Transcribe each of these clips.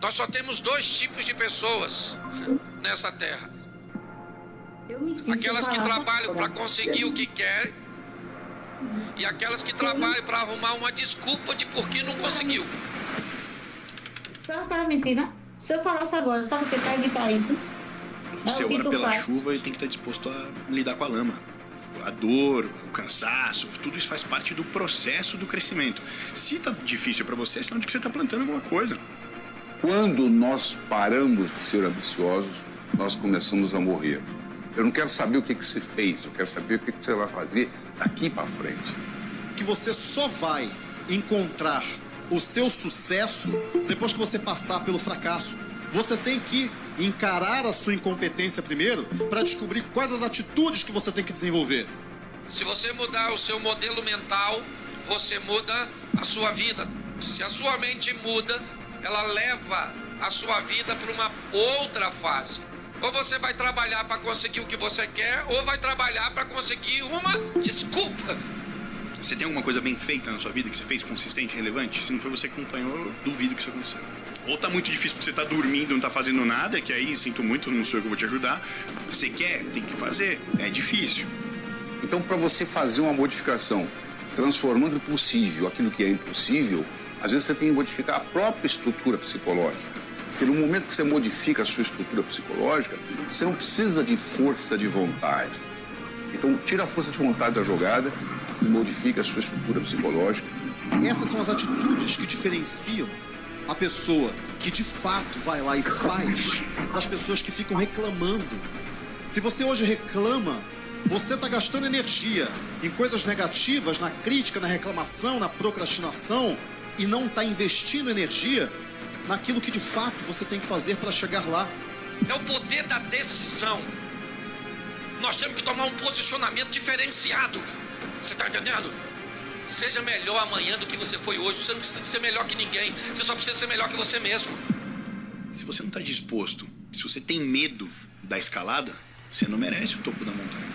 Nós só temos dois tipos de pessoas nessa terra. Aquelas que trabalham para conseguir o que querem e aquelas que trabalham para arrumar uma desculpa de por que não conseguiu. Se eu para mentir, né? Se eu falasse agora, sabe o que tá evitar isso? Você ora pela chuva e tem que estar disposto a lidar com a lama. A dor, o cansaço, tudo isso faz parte do processo do crescimento. Se tá difícil para você, é sinal de que você tá plantando alguma coisa. Quando nós paramos de ser ambiciosos, nós começamos a morrer. Eu não quero saber o que você fez, eu quero saber o que você vai fazer daqui para frente. Que você só vai encontrar o seu sucesso depois que você passar pelo fracasso. Você tem que encarar a sua incompetência primeiro para descobrir quais as atitudes que você tem que desenvolver. Se você mudar o seu modelo mental, você muda a sua vida. Se a sua mente muda, ela leva a sua vida para uma outra fase. Ou você vai trabalhar para conseguir o que você quer, ou vai trabalhar para conseguir uma desculpa. Você tem alguma coisa bem feita na sua vida que você fez consistente, relevante? Se não foi você que acompanhou, eu duvido que isso aconteceu. Ou tá muito difícil porque você tá dormindo, não tá fazendo nada, que aí sinto muito, não sou eu que vou te ajudar. Você quer, tem que fazer, é difícil. Então, para você fazer uma modificação, transformando possível aquilo que é impossível, às vezes você tem que modificar a própria estrutura psicológica. Porque no momento que você modifica a sua estrutura psicológica, você não precisa de força de vontade. Então, tira a força de vontade da jogada e modifica a sua estrutura psicológica. Essas são as atitudes que diferenciam a pessoa que de fato vai lá e faz das pessoas que ficam reclamando. Se você hoje reclama, você está gastando energia em coisas negativas, na crítica, na reclamação, na procrastinação, e não está investindo energia naquilo que de fato você tem que fazer para chegar lá. É o poder da decisão. Nós temos que tomar um posicionamento diferenciado. Você está entendendo? Seja melhor amanhã do que você foi hoje. Você não precisa ser melhor que ninguém. Você só precisa ser melhor que você mesmo. Se você não está disposto, se você tem medo da escalada, você não merece o topo da montanha.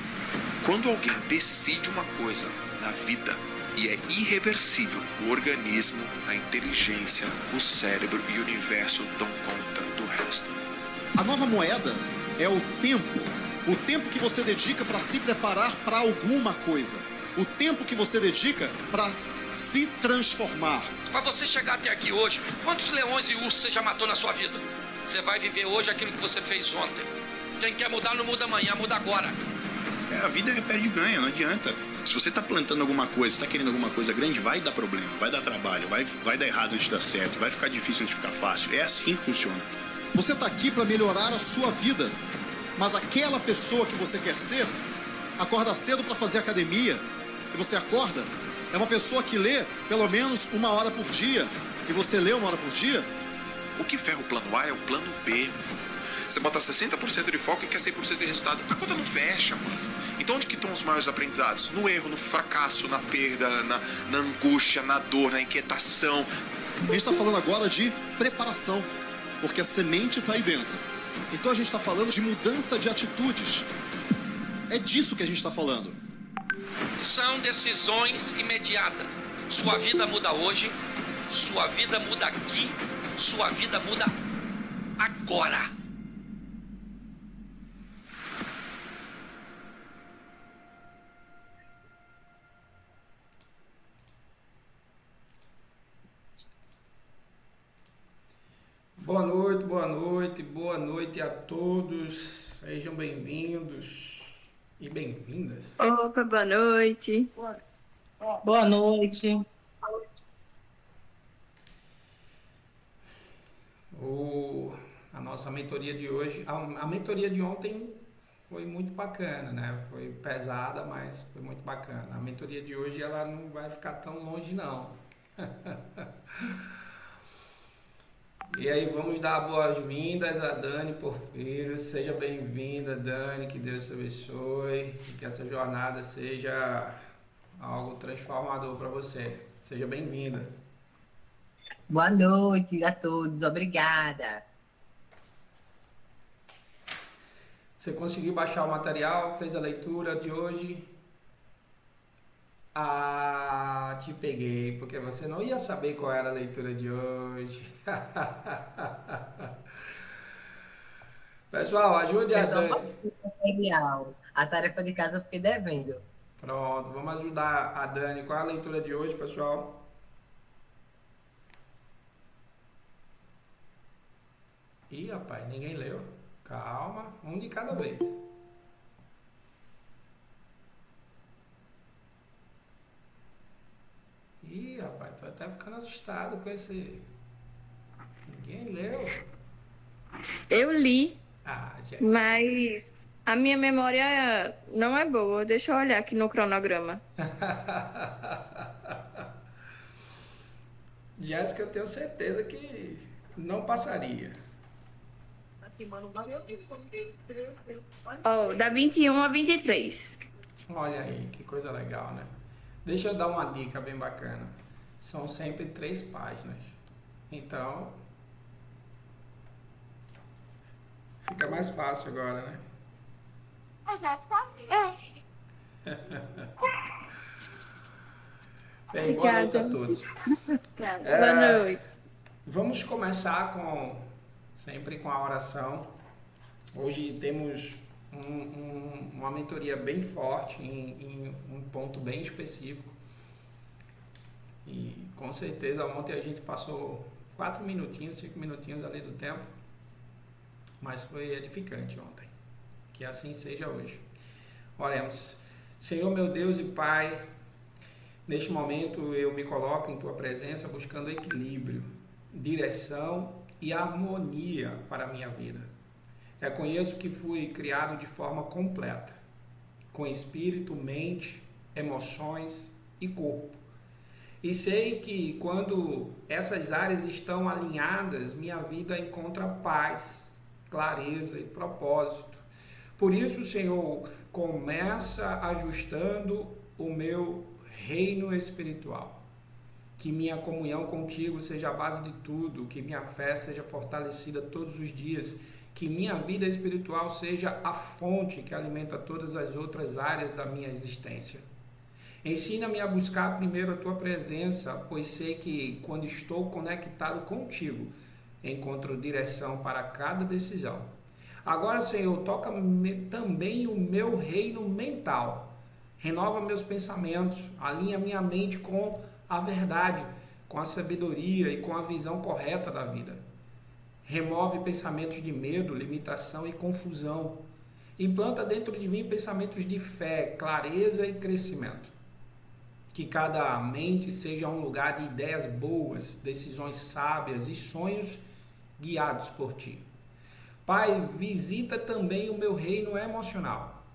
Quando alguém decide uma coisa na vida e é irreversível, o organismo, a inteligência, o cérebro e o universo dão conta do resto. A nova moeda é o tempo. O tempo que você dedica para se preparar para alguma coisa. O tempo que você dedica para se transformar. Para você chegar até aqui hoje, quantos leões e ursos você já matou na sua vida? Você vai viver hoje aquilo que você fez ontem. Quem quer mudar não muda amanhã, muda agora. A vida é perde e ganha, não adianta. Se você está plantando alguma coisa, está querendo alguma coisa grande, vai dar problema, vai dar trabalho, vai dar errado antes de dar certo, vai ficar difícil antes de ficar fácil. É assim que funciona. Você está aqui para melhorar a sua vida. Mas aquela pessoa que você quer ser, acorda cedo para fazer academia, e você acorda, é uma pessoa que lê pelo menos 1 hora por dia, e você lê 1 hora por dia. O que ferra o plano A é o plano B. Você bota 60% de foco e quer 100% de resultado. A conta não fecha, mano. Então onde que estão os maiores aprendizados? No erro, no fracasso, na perda, na angústia, na dor, na inquietação. A gente está falando agora de preparação, porque a semente está aí dentro. Então a gente está falando de mudança de atitudes. É disso que a gente está falando. São decisões imediatas. Sua vida muda hoje, sua vida muda aqui, sua vida muda agora. Boa noite, boa noite, boa noite a todos. Sejam bem-vindos e bem-vindas. Opa, boa noite. Boa noite. A nossa mentoria de hoje, a mentoria de ontem foi muito bacana, né? Foi pesada, mas foi muito bacana. A mentoria de hoje ela não vai ficar tão longe, não. E aí vamos dar boas-vindas a Dani Porfírio. Seja bem-vinda, Dani, que Deus te abençoe e que essa jornada seja algo transformador para você. Seja bem-vinda. Boa noite a todos, obrigada. Você conseguiu baixar o material? Fez a leitura de hoje? Te peguei, porque você não ia saber qual era a leitura de hoje. Pessoal, ajude a Dani. A tarefa de casa eu fiquei devendo. Pronto, vamos ajudar a Dani. Qual é a leitura de hoje, pessoal? Ih, rapaz, ninguém leu. Calma, um de cada vez. Ih, rapaz, tô até ficando assustado com esse... Ninguém leu. Eu li, Gente. mas a minha memória não é boa. Deixa eu olhar aqui no cronograma. Jéssica, eu tenho certeza que não passaria. Da 21 a 23. Olha aí, que coisa legal, né? Deixa eu dar uma dica bem bacana. São sempre 3 páginas. Então, fica mais fácil agora, né? Bem, boa noite a todos. Boa noite. Vamos começar sempre com a oração. Hoje temos uma mentoria bem forte em um ponto bem específico. E com certeza ontem a gente passou 4 minutinhos, 5 minutinhos ali do tempo, mas foi edificante ontem. Que assim seja hoje. Oremos. Senhor meu Deus e Pai, neste momento eu me coloco em Tua presença buscando equilíbrio, direção e harmonia para a minha vida. Reconheço que fui criado de forma completa, com espírito, mente, emoções e corpo. E sei que quando essas áreas estão alinhadas, minha vida encontra paz, clareza e propósito. Por isso, Senhor, começa ajustando o meu reino espiritual. Que minha comunhão contigo seja a base de tudo, que minha fé seja fortalecida todos os dias, que minha vida espiritual seja a fonte que alimenta todas as outras áreas da minha existência. Ensina-me a buscar primeiro a Tua presença, pois sei que quando estou conectado contigo, encontro direção para cada decisão. Agora, Senhor, toca também o meu reino mental. Renova meus pensamentos, alinha minha mente com a verdade, com a sabedoria e com a visão correta da vida. Remove pensamentos de medo, limitação e confusão. Implanta dentro de mim pensamentos de fé, clareza e crescimento. Que cada mente seja um lugar de ideias boas, decisões sábias e sonhos guiados por Ti. Pai, visita também o meu reino emocional.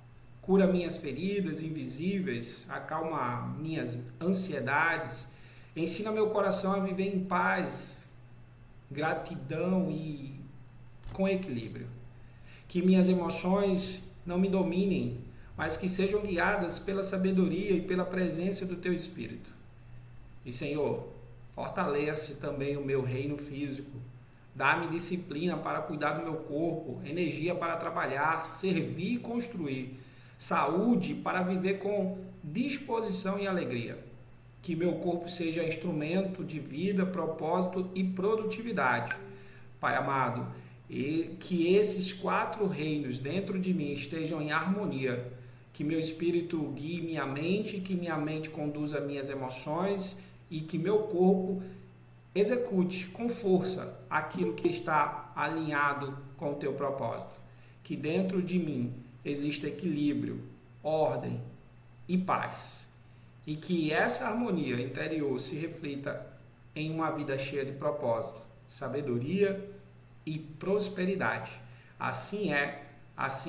Cura minhas feridas invisíveis, acalma minhas ansiedades, ensina meu coração a viver em paz, gratidão e com equilíbrio. Que minhas emoções não me dominem, mas que sejam guiadas pela sabedoria e pela presença do Teu Espírito. E, Senhor, fortalece também o meu reino físico. Dá-me disciplina para cuidar do meu corpo, energia para trabalhar, servir e construir, saúde para viver com disposição e alegria. Que meu corpo seja instrumento de vida, propósito e produtividade. Pai amado, e que esses 4 reinos dentro de mim estejam em harmonia. Que meu espírito guie minha mente, que minha mente conduza minhas emoções e que meu corpo execute com força aquilo que está alinhado com o Teu propósito. Que dentro de mim exista equilíbrio, ordem e paz. E que essa harmonia interior se reflita em uma vida cheia de propósito, sabedoria e prosperidade. Assim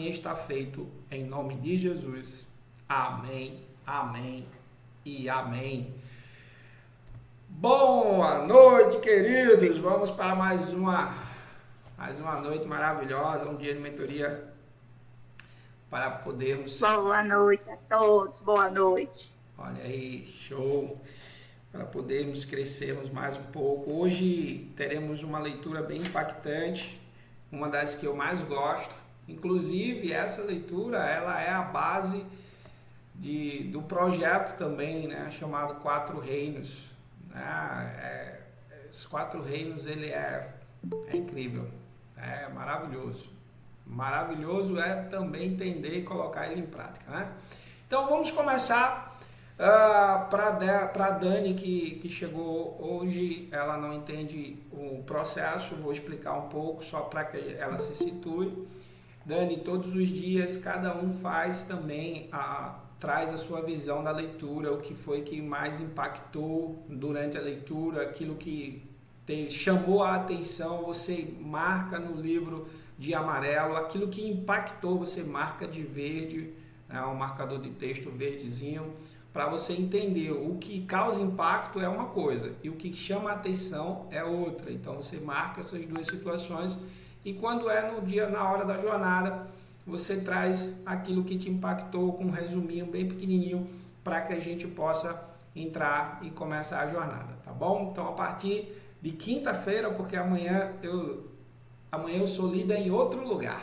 está feito em nome de Jesus. Amém, amém e amém. Boa noite, queridos. Vamos para mais uma noite maravilhosa, um dia de mentoria para podermos... Boa noite a todos, boa noite. Olha aí, show! Para podermos crescermos mais um pouco. Hoje teremos uma leitura bem impactante, uma das que eu mais gosto. Inclusive, essa leitura ela é a base do projeto também, né, chamado Quatro Reinos. Os Quatro Reinos, ele é incrível, é maravilhoso. Maravilhoso é também entender e colocar ele em prática, né? Então vamos começar. Para a Dani que chegou hoje, ela não entende o processo, vou explicar um pouco só para que ela se situe. Dani, todos os dias cada um faz também, traz a sua visão da leitura, o que foi que mais impactou durante a leitura, aquilo que chamou a atenção, você marca no livro de amarelo, aquilo que impactou você marca de verde, né, um marcador de texto verdezinho, para você entender o que causa impacto é uma coisa e o que chama a atenção é outra. Então você marca essas duas situações e quando é no dia, na hora da jornada, você traz aquilo que te impactou com um resuminho bem pequenininho para que a gente possa entrar e começar a jornada, tá bom? Então a partir de quinta-feira, porque amanhã eu sou líder em outro lugar.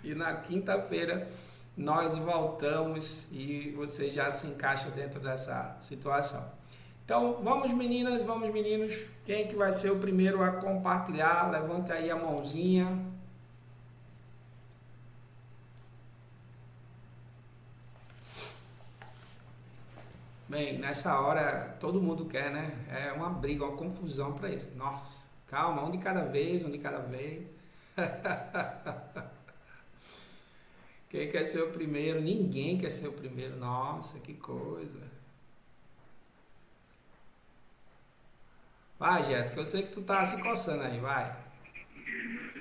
E na quinta-feira nós voltamos e você já se encaixa dentro dessa situação. Então, vamos meninas, vamos meninos. Quem que vai ser o primeiro a compartilhar? Levante aí a mãozinha. Bem, nessa hora todo mundo quer, né? É uma briga, uma confusão para isso. Nossa, calma, um de cada vez, um de cada vez. Quem quer ser o primeiro? Ninguém quer ser o primeiro. Nossa, que coisa. Vai, Jéssica, eu sei que tu tá se coçando aí, vai.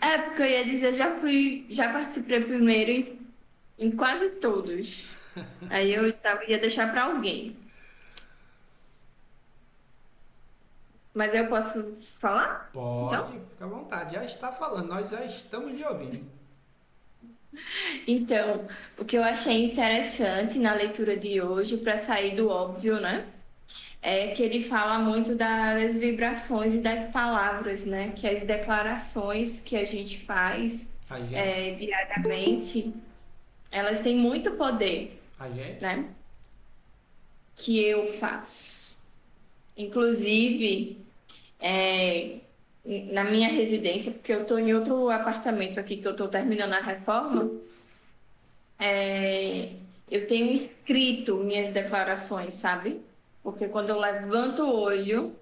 É, porque eu ia dizer, já participei primeiro em quase todos. Aí ia deixar para alguém. Mas eu posso falar? Pode, Então? fica à vontade. Já está falando, nós já estamos lhe ouvindo. Então, o que eu achei interessante na leitura de hoje, para sair do óbvio, né? É que ele fala muito das vibrações e das palavras, né? Que as declarações que a gente faz diariamente, elas têm muito poder, A gente? né? Que eu faço. Inclusive, na minha residência, porque eu estou em outro apartamento aqui que eu estou terminando a reforma, eu tenho escrito minhas declarações, sabe? Porque quando eu levanto o olho,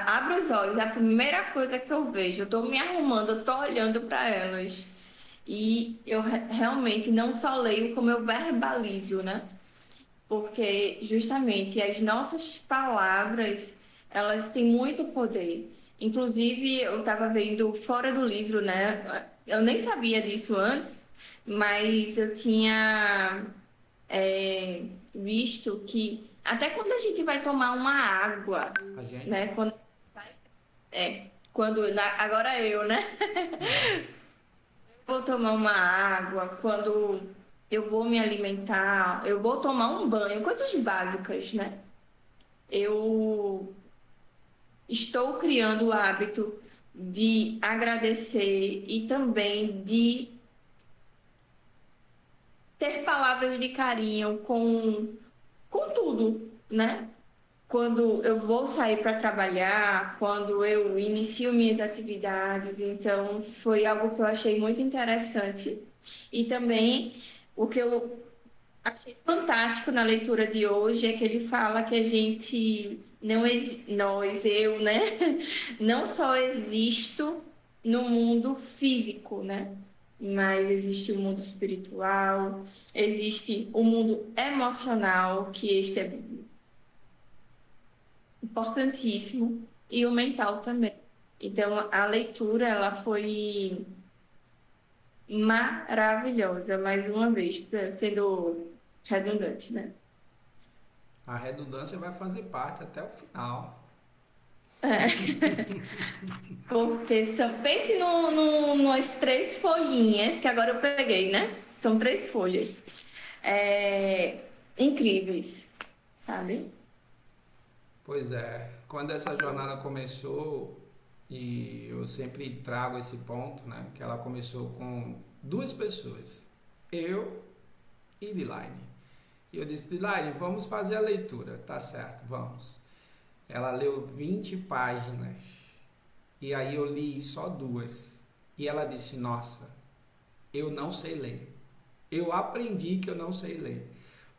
abro os olhos, é a primeira coisa que eu vejo. Eu estou me arrumando, eu estou olhando para elas. E eu realmente não só leio, como eu verbalizo, né? Porque justamente as nossas palavras, elas têm muito poder. Inclusive, eu estava vendo fora do livro, né? Eu nem sabia disso antes, mas eu tinha visto que até quando a gente vai tomar uma água, né? Agora eu, né? Vou tomar uma água, quando eu vou me alimentar, eu vou tomar um banho, coisas básicas, né? Eu estou criando o hábito de agradecer e também de ter palavras de carinho com tudo, né? Quando eu vou sair para trabalhar, quando eu inicio minhas atividades, então foi algo que eu achei muito interessante. E também o que eu achei fantástico na leitura de hoje é que ele fala que a gente eu, né? Não só existo no mundo físico, né? Mas existe o mundo espiritual, existe o mundo emocional, que este é importantíssimo, e o mental também. Então, a leitura, ela foi maravilhosa, mais uma vez, sendo redundante, né? A redundância vai fazer parte até o final. Porque pense nas 3 folhinhas, que agora eu peguei, né? São 3 folhas. Incríveis, sabe? Pois é, quando essa jornada começou, e eu sempre trago esse ponto, né? Que ela começou com 2 pessoas, eu e Dilaine. E eu disse, Dilaine, vamos fazer a leitura. Tá certo, vamos. Ela leu 20 páginas. E aí eu li só 2. E ela disse, nossa, eu não sei ler. Eu aprendi que eu não sei ler.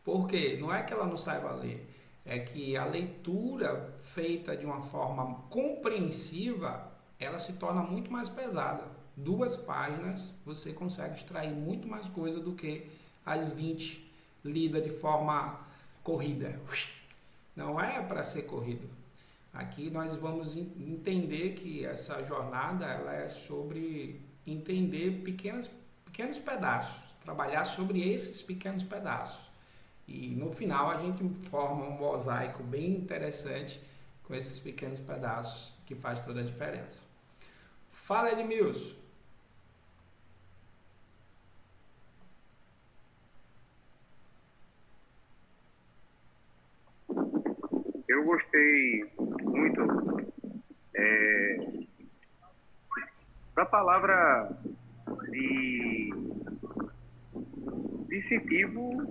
Por quê? Não é que ela não saiba ler. É que a leitura feita de uma forma compreensiva, ela se torna muito mais pesada. 2 páginas, você consegue extrair muito mais coisa do que as 20 lidas de forma corrida. Não é para ser corrido. Aqui nós vamos entender que essa jornada ela é sobre entender pequenos pedaços, trabalhar sobre esses pequenos pedaços. E no final a gente forma um mosaico bem interessante com esses pequenos pedaços que faz toda a diferença. Fala, Edmilson. Eu gostei muito da palavra de incentivo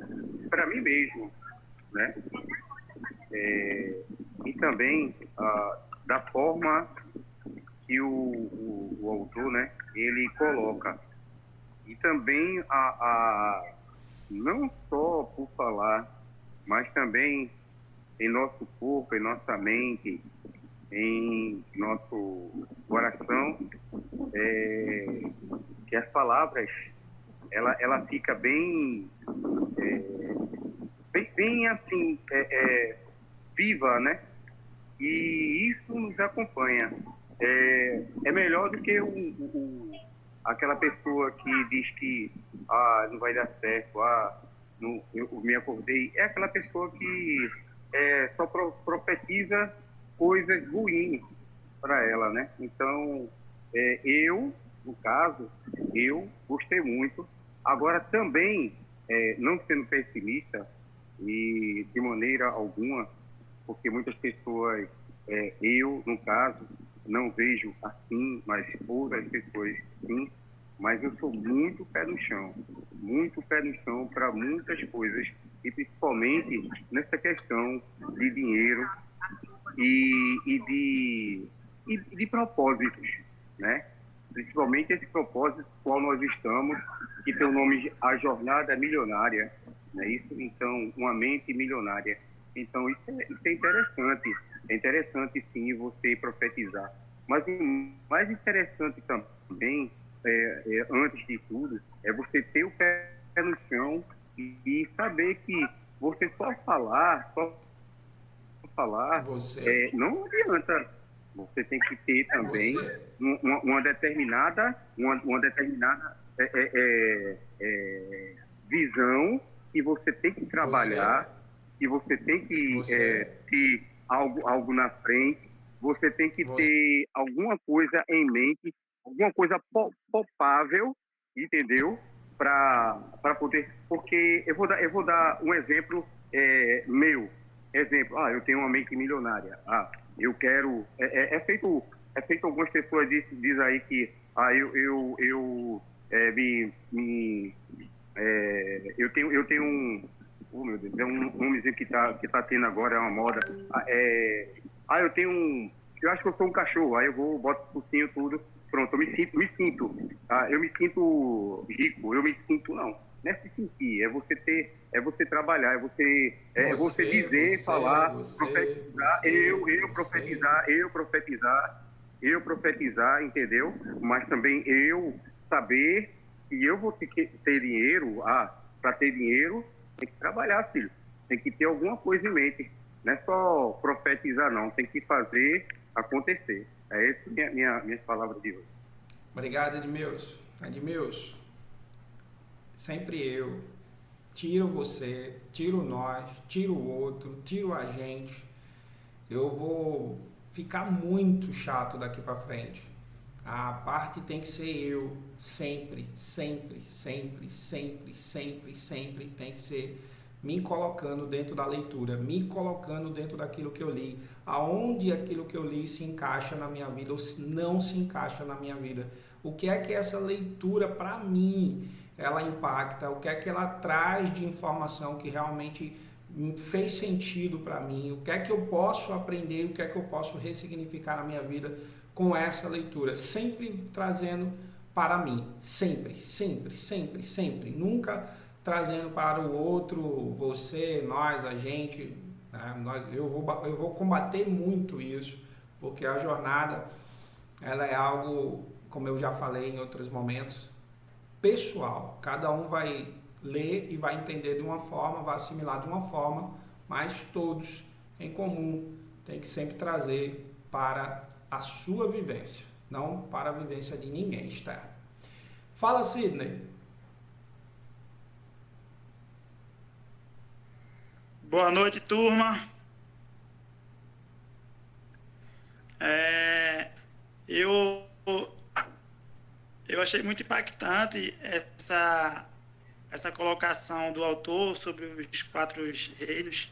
para mim mesmo, né? E também da forma que o autor, né, ele coloca. E também não só por falar, mas também em nosso corpo, em nossa mente, em nosso coração, que as palavras ela fica bem assim viva, né? E isso nos acompanha. É melhor do que aquela pessoa que diz que não vai dar certo, eu me acordei. É aquela pessoa que só profetiza coisas ruins para ela, né? Então, eu, no caso, eu gostei muito. Agora, também, não sendo pessimista, e de maneira alguma, porque muitas pessoas, eu, no caso, não vejo assim, mas outras pessoas sim, mas eu sou muito pé no chão para muitas coisas, e principalmente nessa questão de dinheiro e de propósitos, né? Principalmente esse propósito qual nós estamos, que tem o nome de A Jornada Milionária, né? Isso, então, uma mente milionária. Então, isso é interessante. É interessante, sim, você profetizar. Mas o mais interessante também, antes de tudo, é você ter o pé no chão e saber que você só falar, não adianta. Você tem que ter também uma determinada visão, que você tem que trabalhar, que você tem que ter algo na frente, você tem que ter alguma coisa em mente, alguma coisa palpável, entendeu? Para poder... Porque eu vou dar um exemplo meu. Exemplo, eu tenho uma mente milionária. Eu quero... É feito algumas pessoas diz aí que eu tenho um... Oh, meu Deus, é um nomezinho que tá tendo agora, é uma moda. Eu tenho um... Eu acho que eu sou um cachorro, aí eu boto o focinho tudo, pronto, eu me sinto. Eu me sinto rico, eu me sinto... Não é se sentir, é você trabalhar, é você dizer, falar, profetizar, eu profetizar, entendeu? Mas também eu saber que eu vou ter dinheiro, para ter dinheiro, tem que trabalhar, filho. Tem que ter alguma coisa em mente. Não é só profetizar, não. Tem que fazer acontecer. É essas minhas palavras de hoje. Obrigado, Edmilson. Edmilson, sempre eu. Tiro você, tiro nós, tiro o outro, tiro a gente. Eu vou ficar muito chato daqui para frente. A parte tem que ser eu, sempre tem que ser me colocando dentro da leitura, me colocando dentro daquilo que eu li, aonde aquilo que eu li se encaixa na minha vida ou se não se encaixa na minha vida. O que é que essa leitura para mim ela impacta, o que é que ela traz de informação que realmente fez sentido para mim, o que é que eu posso aprender, o que é que eu posso ressignificar na minha vida com essa leitura, sempre trazendo para mim, sempre, sempre, sempre, sempre, nunca trazendo para o outro, você, nós, a gente, né? Eu vou combater muito isso, porque a jornada, ela é algo, como eu já falei em outros momentos, pessoal. Cada um vai ler e vai entender de uma forma, vai assimilar de uma forma, mas todos em comum tem que sempre trazer para a sua vivência, não para a vivência de ninguém externo. Fala, Sidney. Boa noite, turma. Eu achei muito impactante essa colocação do autor sobre os 4 reinos,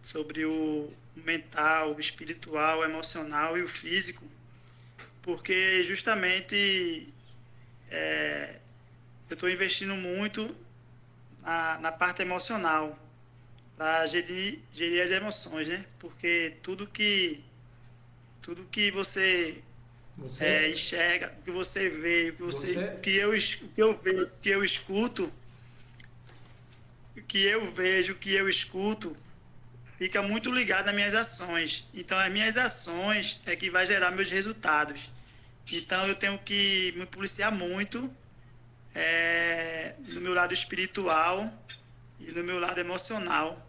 sobre o mental, o espiritual, o emocional e o físico, porque justamente eu estou investindo muito na parte emocional, para gerir as emoções, né? Porque tudo que você enxerga, o que você vê, o que eu escuto, o que eu vejo, o que eu escuto, fica muito ligado às minhas ações. Então, as minhas ações é que vai gerar meus resultados. Então, eu tenho que me policiar muito no meu lado espiritual e no meu lado emocional,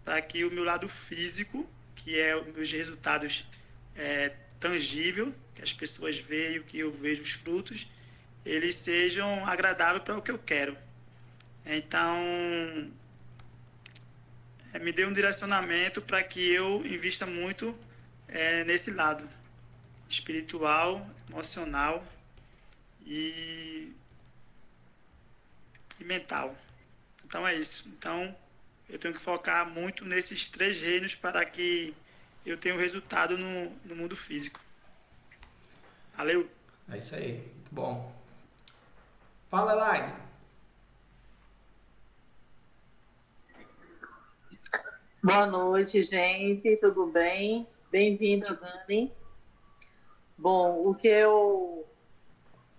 para que o meu lado físico, que é os meus resultados tangível, que as pessoas veem, que eu vejo os frutos, eles sejam agradáveis para o que eu quero. Então, me dê um direcionamento para que eu invista muito nesse lado espiritual, emocional e mental. Então é isso. Então eu tenho que focar muito nesses 3 reinos para que eu tenha um resultado no mundo físico. Valeu! É isso aí, muito bom. Fala, Elaine. Boa noite, gente, tudo bem? Bem-vinda, Dani. Bom, o que eu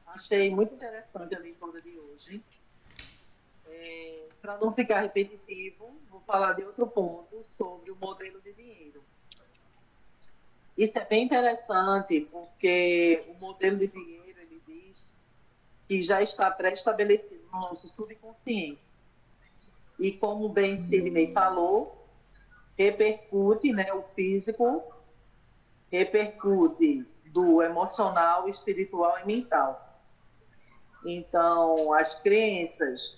achei muito interessante a leitura de hoje, para não ficar repetitivo, vou falar de outro ponto sobre o modelo de dinheiro. Isso é bem interessante, porque o modelo de dinheiro, ele diz que já está pré-estabelecido no nosso subconsciente. E como bem Sidney falou, repercute, né, o físico, repercute do emocional, espiritual e mental. Então, as crenças,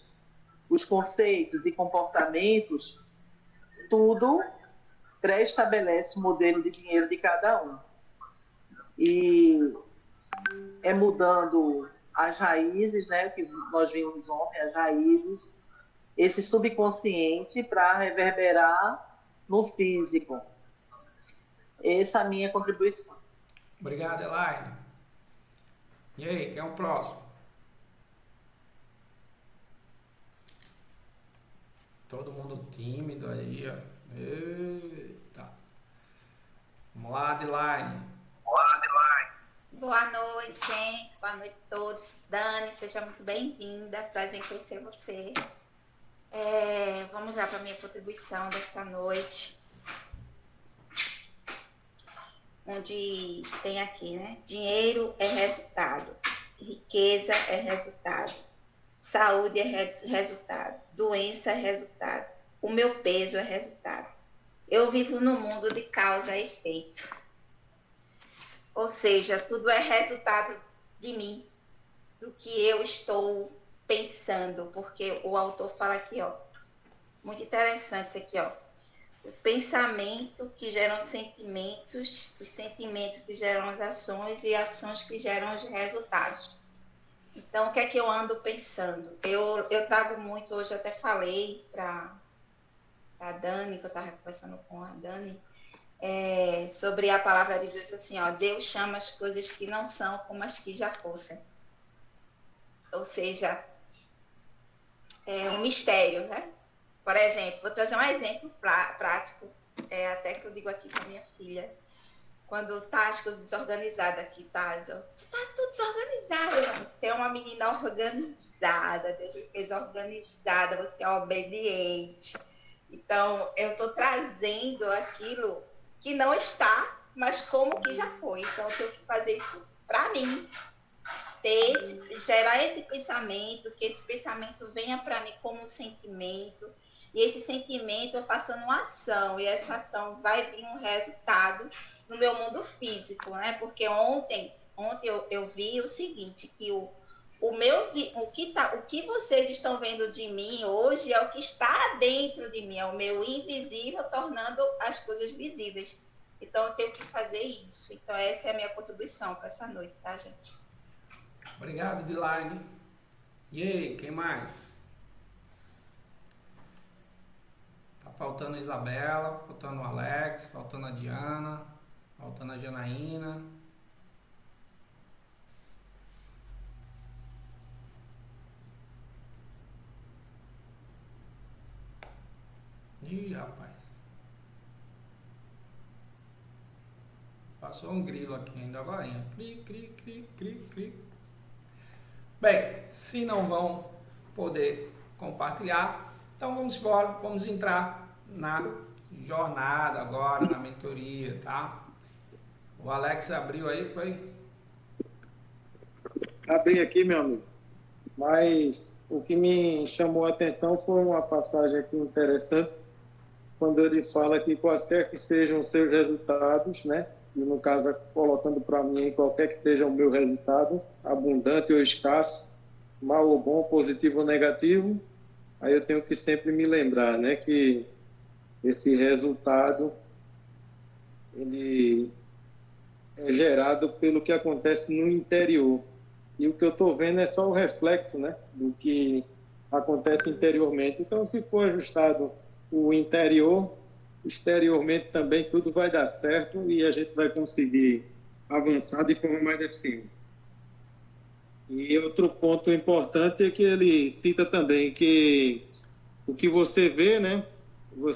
os conceitos e comportamentos, tudo pré-estabelece o modelo de dinheiro de cada um. E é mudando as raízes, né, que nós vimos ontem, as raízes, esse subconsciente para reverberar no físico. Essa é a minha contribuição. Obrigado, Elaine. E aí, quem é o próximo? Todo mundo tímido aí, ó. Eita. Vamos lá, Adelaine. Boa noite, gente. Boa noite a todos. Dani, seja muito bem-vinda. Prazer em conhecer você. Vamos lá para a minha contribuição desta noite. Onde tem aqui, né? Dinheiro é resultado. Riqueza é resultado. Saúde é resultado. Doença é resultado. O meu peso é resultado. Eu vivo no mundo de causa e efeito. Ou seja, tudo é resultado de mim, do que eu estou pensando, porque o autor fala aqui, ó, muito interessante isso aqui, ó, o pensamento que geram sentimentos, os sentimentos que geram as ações e ações que geram os resultados. Então, o que é que eu ando pensando? Eu trago muito, hoje eu até falei para a Dani, que eu estava conversando com a Dani, sobre a palavra de Deus assim, ó, Deus chama as coisas que não são como as que já fossem. Ou seja, um mistério, né? Por exemplo, vou trazer um exemplo prático, até que eu digo aqui para minha filha. Quando tá as coisas desorganizadas aqui, tá? Você tá tudo desorganizado. Você é uma menina organizada, Deus me fez organizada, você é obediente. Então, eu tô trazendo aquilo que não está, mas como que já foi. Então, eu tenho que fazer isso para mim. Gerar esse pensamento, que esse pensamento venha para mim como um sentimento. E esse sentimento eu passando uma ação, e essa ação vai vir um resultado no meu mundo físico, né? Porque ontem eu vi o seguinte, que o que vocês estão vendo de mim hoje é o que está dentro de mim, é o meu invisível tornando as coisas visíveis. Então eu tenho que fazer isso. Então essa é a minha contribuição para essa noite, tá, gente? Obrigado, Dilaine. E aí, quem mais? Tá faltando a Isabela, faltando o Alex, faltando a Diana, faltando a Janaína. Ih, rapaz. Passou um grilo aqui ainda agora. Cri, cri, cri, cri, cri. Bem, se não vão poder compartilhar, então vamos embora, vamos entrar na jornada agora, na mentoria, tá? O Alex abriu aí, foi? Abri aqui, meu amigo, mas o que me chamou a atenção foi uma passagem aqui interessante, quando ele fala que quaisquer que sejam os seus resultados, né? E no caso, colocando para mim, qualquer que seja o meu resultado, abundante ou escasso, mal ou bom, positivo ou negativo, aí eu tenho que sempre me lembrar, né, que esse resultado, ele é gerado pelo que acontece no interior. E o que eu estou vendo é só o reflexo, né, do que acontece interiormente. Então, se for ajustado o interior, exteriormente também tudo vai dar certo e a gente vai conseguir avançar de forma mais eficiente. E outro ponto importante é que ele cita também que o que você vê, né, o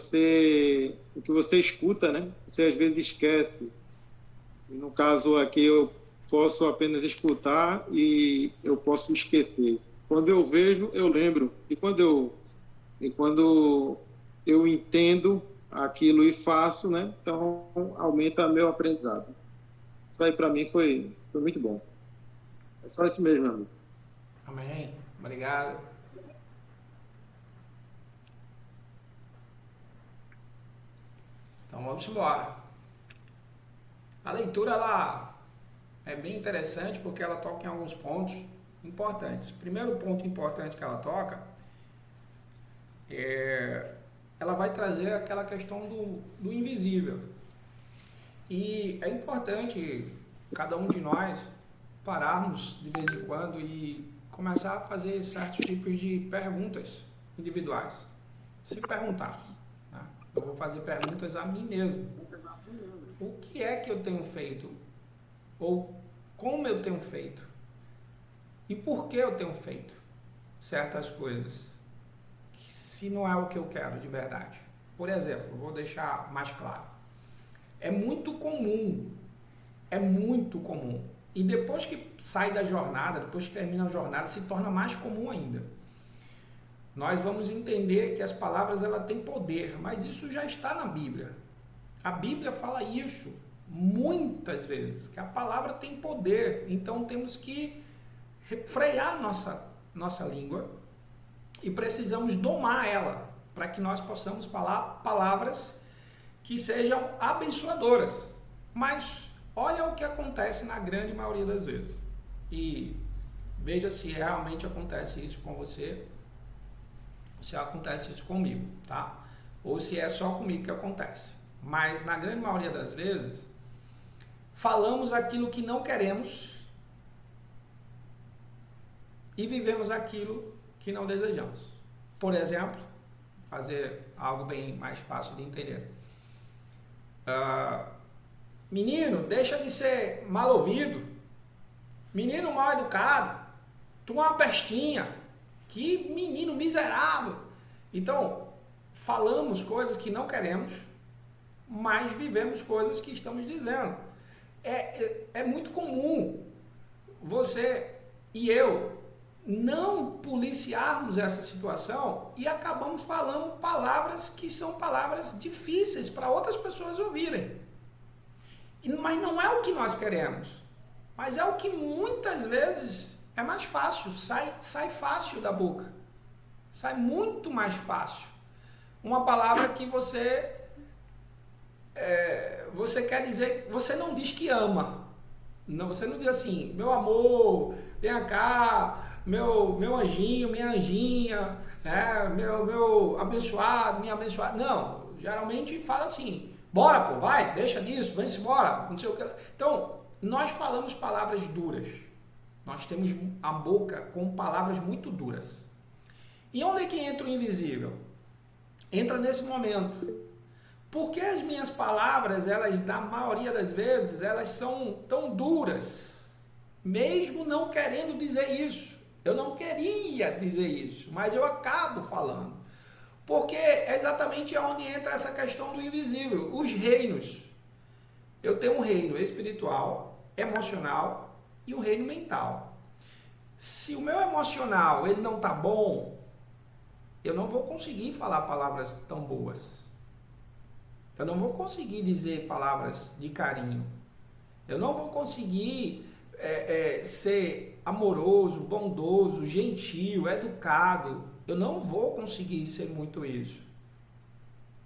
que você escuta, né, você às vezes esquece. E no caso aqui eu posso apenas escutar e eu posso esquecer. Quando eu vejo, eu lembro. E quando eu entendo aquilo e faço, né? Então aumenta meu aprendizado. Isso aí para mim foi muito bom. É só isso mesmo, meu amigo. Amém. Obrigado. Então vamos embora. A leitura ela é bem interessante porque ela toca em alguns pontos importantes. O primeiro ponto importante que ela toca ela vai trazer aquela questão do invisível. E é importante cada um de nós pararmos de vez em quando e começar a fazer certos tipos de perguntas individuais. Se perguntar. Né? Eu vou fazer perguntas a mim mesmo. O que é que eu tenho feito? Ou como eu tenho feito? E por que eu tenho feito certas coisas? Se não é o que eu quero de verdade. Por exemplo, vou deixar mais claro. É muito comum, e depois que sai da jornada, depois que termina a jornada, se torna mais comum ainda. Nós vamos entender que as palavras ela têm poder, mas isso já está na Bíblia. A Bíblia fala isso muitas vezes, que a palavra tem poder, então temos que frear nossa língua e precisamos domar ela, para que nós possamos falar palavras que sejam abençoadoras. Mas olha o que acontece na grande maioria das vezes. E veja se realmente acontece isso com você, ou se acontece isso comigo, tá? Ou se é só comigo que acontece. Mas na grande maioria das vezes, falamos aquilo que não queremos e vivemos aquilo que não desejamos. Por exemplo, fazer algo bem mais fácil de entender. Menino, deixa de ser mal ouvido. Menino mal educado. Tu é uma pestinha. Que menino miserável. Então, falamos coisas que não queremos, mas vivemos coisas que estamos dizendo. É muito comum você e eu não policiarmos essa situação e acabamos falando palavras que são palavras difíceis para outras pessoas ouvirem. Mas não é o que nós queremos, mas é o que muitas vezes é mais fácil, sai fácil da boca, sai muito mais fácil. Uma palavra que você quer dizer, você não diz que ama, não, você não diz assim, meu amor, vem cá, meu anjinho, minha anjinha, meu abençoado, minha abençoada. Não, geralmente fala assim, bora pô, vai, deixa disso, vem-se embora, não sei o que. Então, nós falamos palavras duras. Nós temos a boca com palavras muito duras. E onde é que entra o invisível? Entra nesse momento. Porque as minhas palavras, elas, na maioria das vezes, elas são tão duras, mesmo não querendo dizer isso. Eu não queria dizer isso, mas eu acabo falando. Porque é exatamente onde entra essa questão do invisível. Os reinos. Eu tenho um reino espiritual, emocional e um reino mental. Se o meu emocional ele não está bom, eu não vou conseguir falar palavras tão boas. Eu não vou conseguir dizer palavras de carinho. Eu não vou conseguir ser amoroso, bondoso, gentil, educado. Eu não vou conseguir ser muito isso.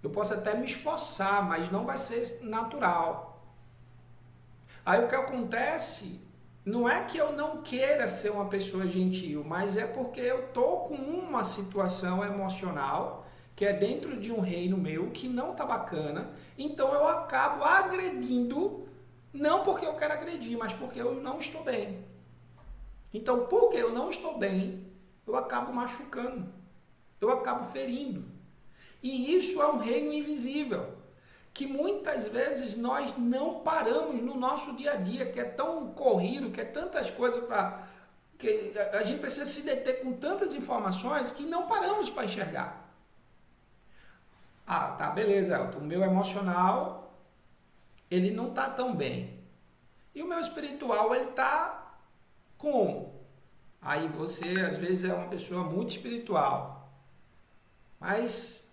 Eu posso até me esforçar, mas não vai ser natural. Aí o que acontece não é que eu não queira ser uma pessoa gentil, mas é porque eu estou com uma situação emocional que é dentro de um reino meu que não está bacana, então eu acabo agredindo, não porque eu quero agredir, mas porque eu não estou bem. Então, porque eu não estou bem, eu acabo machucando, eu acabo ferindo. E isso é um reino invisível, que muitas vezes nós não paramos no nosso dia a dia, que é tão corrido, que é tantas coisas para... que a gente precisa se deter com tantas informações que não paramos para enxergar. Ah, tá, beleza, Elton, o meu emocional, ele não tá tão bem. E o meu espiritual, ele tá como? Aí você, às vezes, é uma pessoa muito espiritual. Mas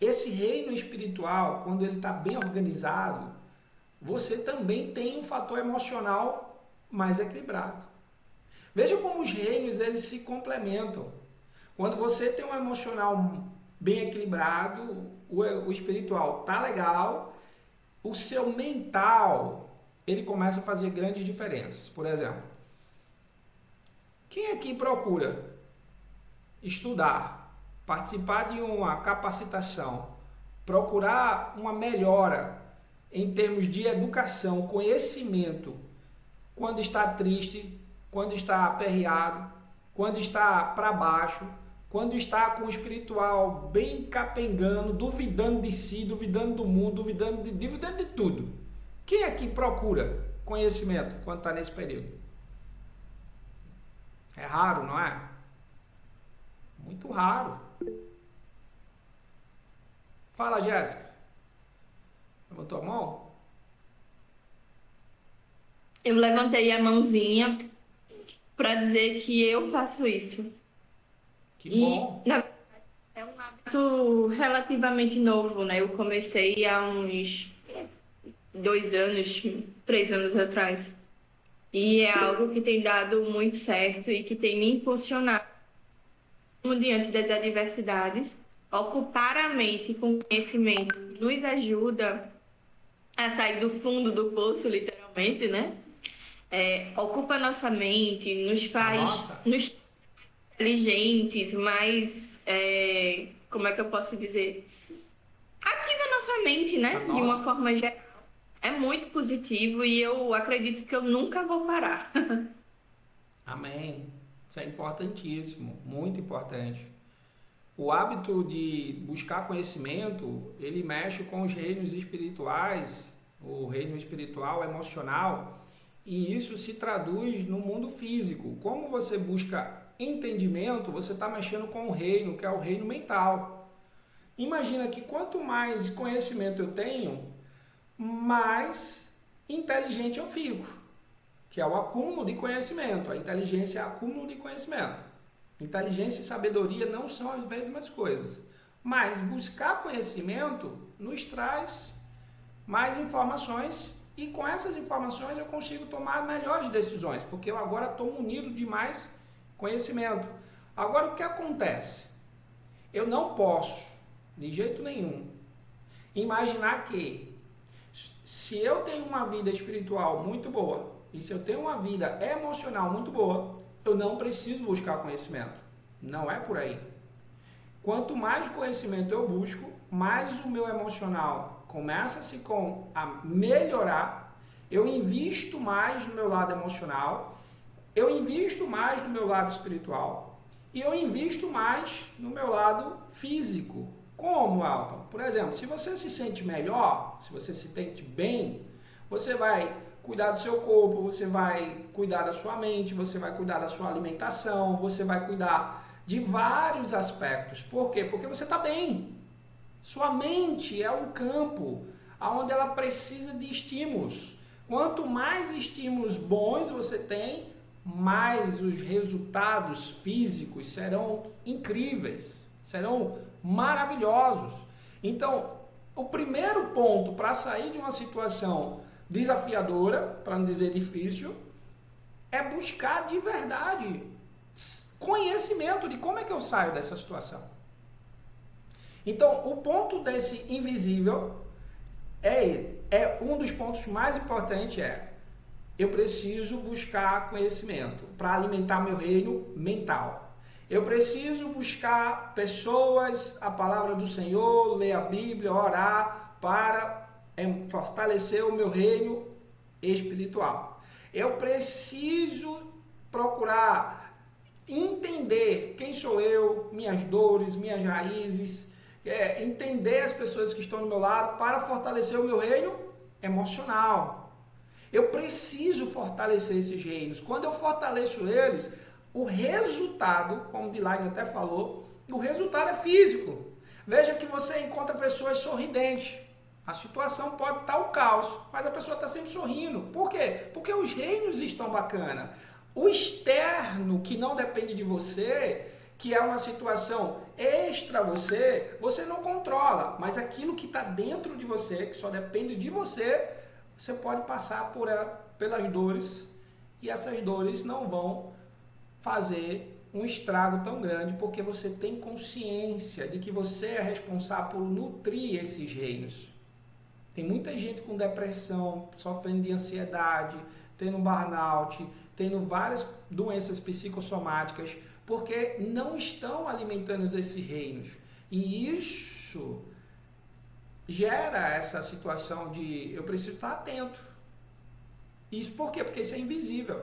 esse reino espiritual, quando ele está bem organizado, você também tem um fator emocional mais equilibrado. Veja como os reinos, eles se complementam. Quando você tem um emocional bem equilibrado, o espiritual tá legal, o seu mental, ele começa a fazer grandes diferenças. Por exemplo, quem aqui procura estudar, participar de uma capacitação, procurar uma melhora em termos de educação, conhecimento, quando está triste, quando está aperreado, quando está para baixo, quando está com o espiritual bem capengando, duvidando de si, duvidando do mundo, duvidando de tudo. Quem aqui procura conhecimento quando está nesse período? É raro, não é? Muito raro. Fala, Jéssica. Levantou a mão? Eu levantei a mãozinha para dizer que eu faço isso. Que bom. É um hábito relativamente novo, né? Eu comecei há uns 2 anos, 3 anos atrás. E é algo que tem dado muito certo e que tem me impulsionado diante das adversidades. Ocupar a mente com conhecimento nos ajuda a sair do fundo do poço, literalmente, né? Ocupa nossa mente, nos faz inteligentes, mais, como é que eu posso dizer? Ativa a nossa mente, né? De uma forma geral. É muito positivo e eu acredito que eu nunca vou parar. Amém. Isso é importantíssimo, muito importante. O hábito de buscar conhecimento, ele mexe com os reinos espirituais, o reino espiritual, emocional, e isso se traduz no mundo físico. Como você busca entendimento, você está mexendo com o reino, que é o reino mental. Imagina que quanto mais conhecimento eu tenho, mais inteligente eu fico, que é o acúmulo de conhecimento. A inteligência é acúmulo de conhecimento. Inteligência e sabedoria não são as mesmas coisas. Mas buscar conhecimento nos traz mais informações e com essas informações eu consigo tomar melhores decisões, porque eu agora estou munido de mais conhecimento. Agora, o que acontece? Eu não posso, de jeito nenhum, imaginar que se eu tenho uma vida espiritual muito boa e se eu tenho uma vida emocional muito boa, eu não preciso buscar conhecimento. Não é por aí. Quanto mais conhecimento eu busco, mais o meu emocional começa-se a melhorar, eu invisto mais no meu lado emocional, eu invisto mais no meu lado espiritual e eu invisto mais no meu lado físico. Como, Alton? Por exemplo, se você se sente melhor, se você se sente bem, você vai cuidar do seu corpo, você vai cuidar da sua mente, você vai cuidar da sua alimentação, você vai cuidar de vários aspectos. Por quê? Porque você está bem. Sua mente é um campo onde ela precisa de estímulos. Quanto mais estímulos bons você tem, mais os resultados físicos serão incríveis, serão maravilhosos. Então, o primeiro ponto para sair de uma situação desafiadora, para não dizer difícil, é buscar de verdade conhecimento de como é que eu saio dessa situação. Então, o ponto desse invisível é um dos pontos mais importantes, eu preciso buscar conhecimento para alimentar meu reino mental. Eu preciso buscar pessoas, a palavra do Senhor, ler a Bíblia, orar para fortalecer o meu reino espiritual. Eu preciso procurar entender quem sou eu, minhas dores, minhas raízes, entender as pessoas que estão do meu lado para fortalecer o meu reino emocional. Eu preciso fortalecer esses reinos. Quando eu fortaleço eles, o resultado, como o Dilaine até falou, o resultado é físico. Veja que você encontra pessoas sorridentes. A situação pode estar o caos, mas a pessoa está sempre sorrindo. Por quê? Porque os reinos estão bacana. O externo, que não depende de você, que é uma situação extra você, você não controla. Mas aquilo que está dentro de você, que só depende de você, você pode passar pelas dores e essas dores não vão fazer um estrago tão grande, porque você tem consciência de que você é responsável por nutrir esses reinos. Tem muita gente com depressão, sofrendo de ansiedade, tendo burnout, tendo várias doenças psicossomáticas, porque não estão alimentando esses reinos. E isso gera essa situação de eu preciso estar atento. Isso por quê? Porque isso é invisível.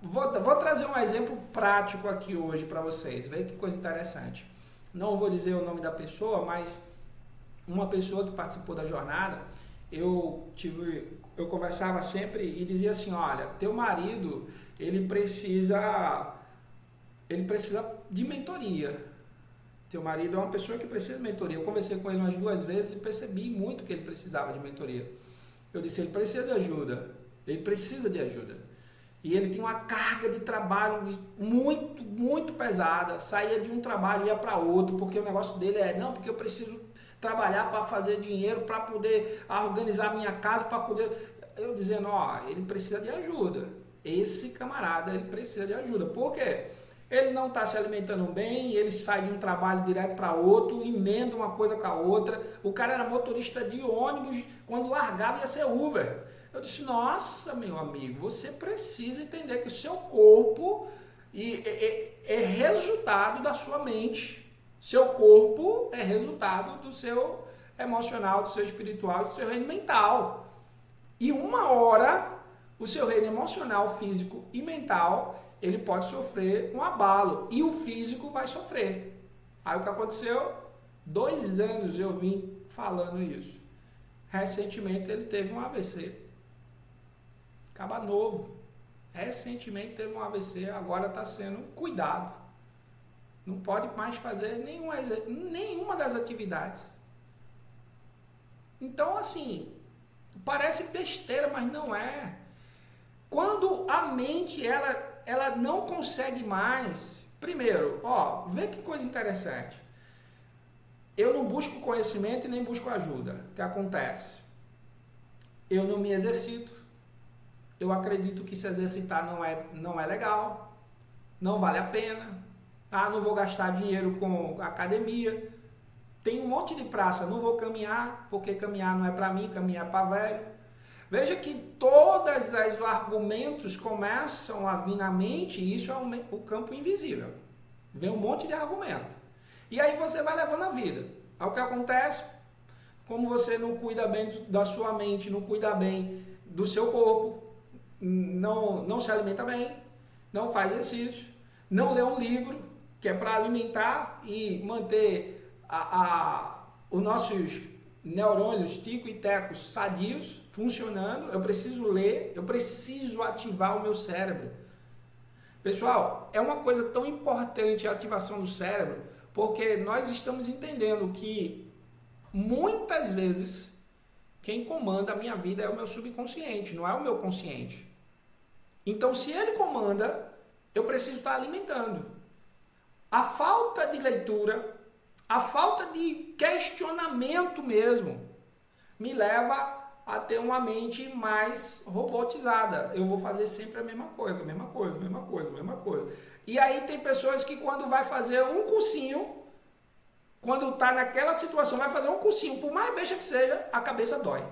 Vou trazer um exemplo prático aqui hoje para vocês. Veja que coisa interessante. Não vou dizer o nome da pessoa, mas uma pessoa que participou da jornada, eu conversava sempre e dizia assim, olha, teu marido, ele precisa de mentoria. Teu marido é uma pessoa que precisa de mentoria. Eu conversei com ele umas 2 vezes e percebi muito que ele precisava de mentoria. Eu disse, ele precisa de ajuda. Ele precisa de ajuda. E ele tinha uma carga de trabalho muito, muito pesada. Saía de um trabalho e ia para outro, porque o negócio dele não, porque eu preciso trabalhar para fazer dinheiro, para poder organizar a minha casa, para poder... Eu dizendo, ele precisa de ajuda. Esse camarada, ele precisa de ajuda. Por quê? Ele não está se alimentando bem, ele sai de um trabalho direto para outro, emenda uma coisa com a outra. O cara era motorista de ônibus, quando largava ia ser Uber. Eu disse, nossa, meu amigo, você precisa entender que o seu corpo é resultado da sua mente. Seu corpo é resultado do seu emocional, do seu espiritual, do seu reino mental. E uma hora, o seu reino emocional, físico e mental, ele pode sofrer um abalo. E o físico vai sofrer. Aí o que aconteceu? 2 anos eu vim falando isso. Recentemente ele teve um AVC. Acaba novo. recentemente teve um AVC, agora está sendo cuidado. Não pode mais fazer nenhuma das atividades. Então, assim, parece besteira, mas não é. Quando a mente, ela não consegue mais... Primeiro, ó, vê que coisa interessante. Eu não busco conhecimento e nem busco ajuda. O que acontece? Eu não me exercito. Eu acredito que se exercitar não é legal. Não vale a pena. Ah, não vou gastar dinheiro com academia. Tem um monte de praça. Não vou caminhar, porque caminhar não é para mim, caminhar é para velho. Veja que todos os argumentos começam a vir na mente, e isso é o campo invisível. Vem um monte de argumento. E aí você vai levando a vida. Aí o que acontece? Como você não cuida bem da sua mente, não cuida bem do seu corpo, não se alimenta bem, não faz exercício, não lê um livro, que é para alimentar e manter os nossos neurônios tico e teco sadios, funcionando. Eu preciso ler, eu preciso ativar o meu cérebro. Pessoal, é uma coisa tão importante a ativação do cérebro, porque nós estamos entendendo que muitas vezes quem comanda a minha vida é o meu subconsciente, não é o meu consciente. Então, se ele comanda, eu preciso estar alimentando. A falta de leitura, a falta de questionamento mesmo, me leva a ter uma mente mais robotizada. Eu vou fazer sempre a mesma coisa. E aí tem pessoas que quando vai fazer um cursinho, quando está naquela situação, vai fazer um cursinho, por mais besta que seja, a cabeça dói.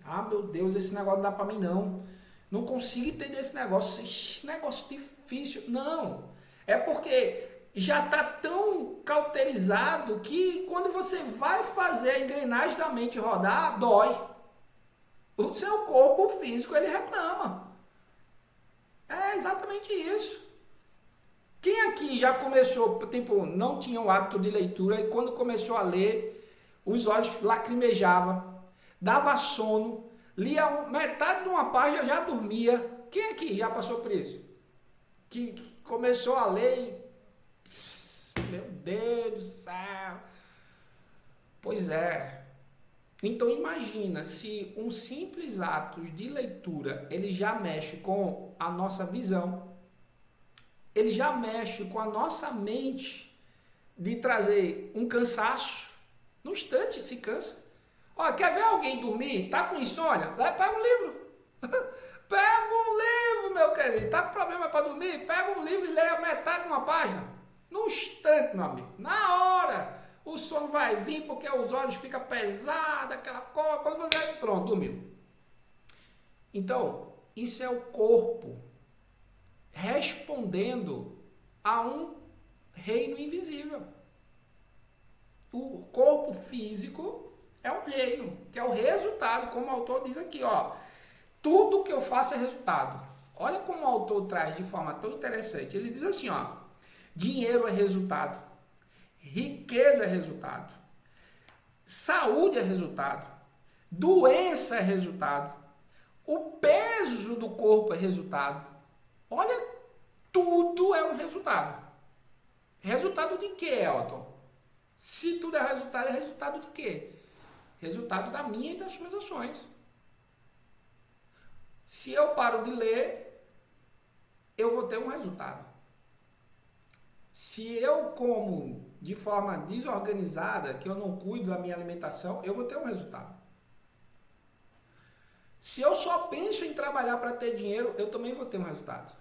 Ah, meu Deus, esse negócio não dá para mim não. Não consigo entender esse negócio. Esse negócio difícil. Não. É porque já está tão cauterizado que quando você vai fazer a engrenagem da mente rodar, dói. O seu corpo físico, ele reclama. É exatamente isso. Quem aqui já começou, tipo, não tinha o hábito de leitura e quando começou a ler, os olhos lacrimejavam, dava sono, lia metade de uma página, já dormia. Quem aqui já passou por isso? Que começou a ler e... Meu Deus do céu. Pois é. Então imagina se um simples ato de leitura, ele já mexe com a nossa visão, ele já mexe com a nossa mente de trazer um cansaço, no instante se cansa. Ó, quer ver alguém dormir? Tá com insônia? Pega um livro. Pega um livro, meu querido. Tá com problema para dormir? Pega um livro e leia metade de uma página. No instante, meu amigo. Na hora. O sono vai vir porque os olhos ficam pesados, aquela coisa. Quando você... Pronto, dormiu. Então, isso é o corpo respondendo a um reino invisível. O corpo físico é um reino, que é o resultado, como o autor diz aqui, ó. Tudo que eu faço é resultado. Olha como o autor traz de forma tão interessante. Ele diz assim, ó. Dinheiro é resultado. Riqueza é resultado. Saúde é resultado. Doença é resultado. O peso do corpo é resultado. Olha, tudo é um resultado. Resultado de quê, Elton? Se tudo é resultado de quê? Resultado da minha e das suas ações. Se eu paro de ler, eu vou ter um resultado. Se eu como de forma desorganizada, que eu não cuido da minha alimentação, eu vou ter um resultado. Se eu só penso em trabalhar para ter dinheiro, eu também vou ter um resultado.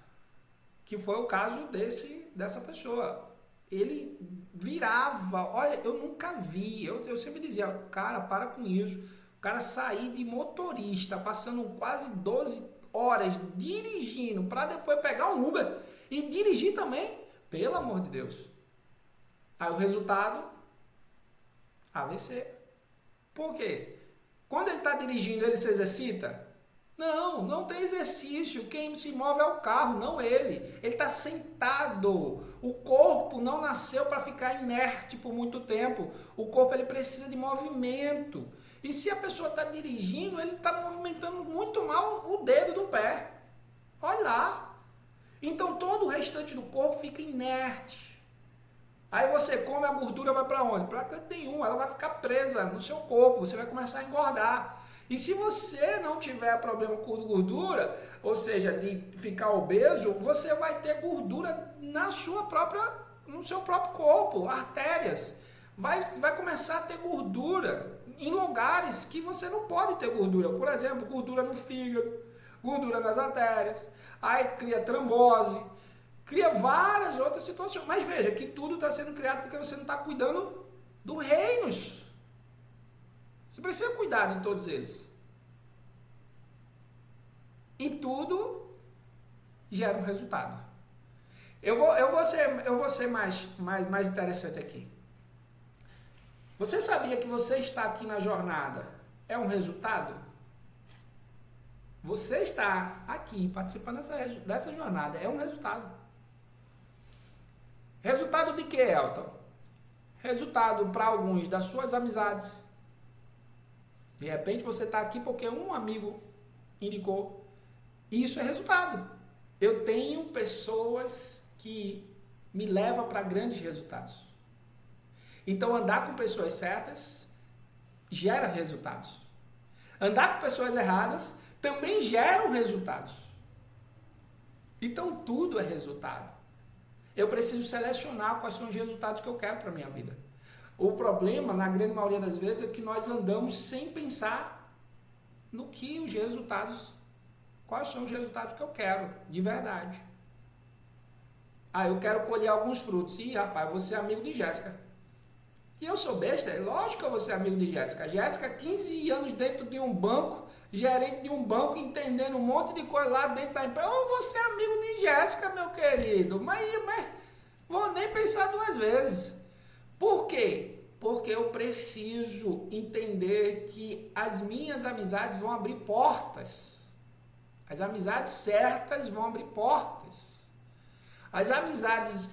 Que foi o caso dessa pessoa. Ele virava, olha, eu nunca vi, eu sempre dizia, cara, para com isso. O cara sair de motorista, passando quase 12 horas dirigindo, para depois pegar um Uber e dirigir também. Pelo amor de Deus. Aí o resultado, AVC. Por quê? Quando ele está dirigindo, ele se exercita? Não, não tem exercício. Quem se move é o carro, não ele. Ele está sentado. O corpo não nasceu para ficar inerte por muito tempo. O corpo ele precisa de movimento. E se a pessoa está dirigindo, ele está movimentando muito mal o dedo do pé. Olha lá. Então todo o restante do corpo fica inerte. Aí você come, a gordura vai para onde? Para canto nenhum, ela vai ficar presa no seu corpo, você vai começar a engordar. E se você não tiver problema com gordura, ou seja, de ficar obeso, você vai ter gordura no seu próprio corpo, artérias. Vai começar a ter gordura em lugares que você não pode ter gordura. Por exemplo, gordura no fígado, gordura nas artérias, aí cria trombose, cria várias outras situações. Mas veja que tudo está sendo criado porque você não está cuidando dos reinos. Você precisa cuidar de todos eles. E tudo gera um resultado. Eu vou ser mais interessante aqui. Você sabia que você está aqui na jornada é um resultado? Você está aqui participando dessa jornada é um resultado. Resultado de quê, Elton? Resultado para alguns das suas amizades. De repente você está aqui porque um amigo indicou. Isso é resultado. Eu tenho pessoas que me levam para grandes resultados. Então andar com pessoas certas gera resultados. Andar com pessoas erradas também geram resultados. Então tudo é resultado. Eu preciso selecionar quais são os resultados que eu quero para a minha vida. O problema, na grande maioria das vezes, é que nós andamos sem pensar no que os resultados, quais são os resultados que eu quero, de verdade. Eu quero colher alguns frutos. Ih, rapaz, você é amigo de Jéssica. E eu sou besta, é lógico que eu vou ser amigo de Jéssica. Jéssica, 15 anos dentro de um banco, gerente de um banco, entendendo um monte de coisa lá dentro da empresa. Eu vou ser amigo de Jéssica, meu querido. Mas vou nem pensar duas vezes. Por quê? Porque eu preciso entender que as minhas amizades vão abrir portas. As amizades certas vão abrir portas. As amizades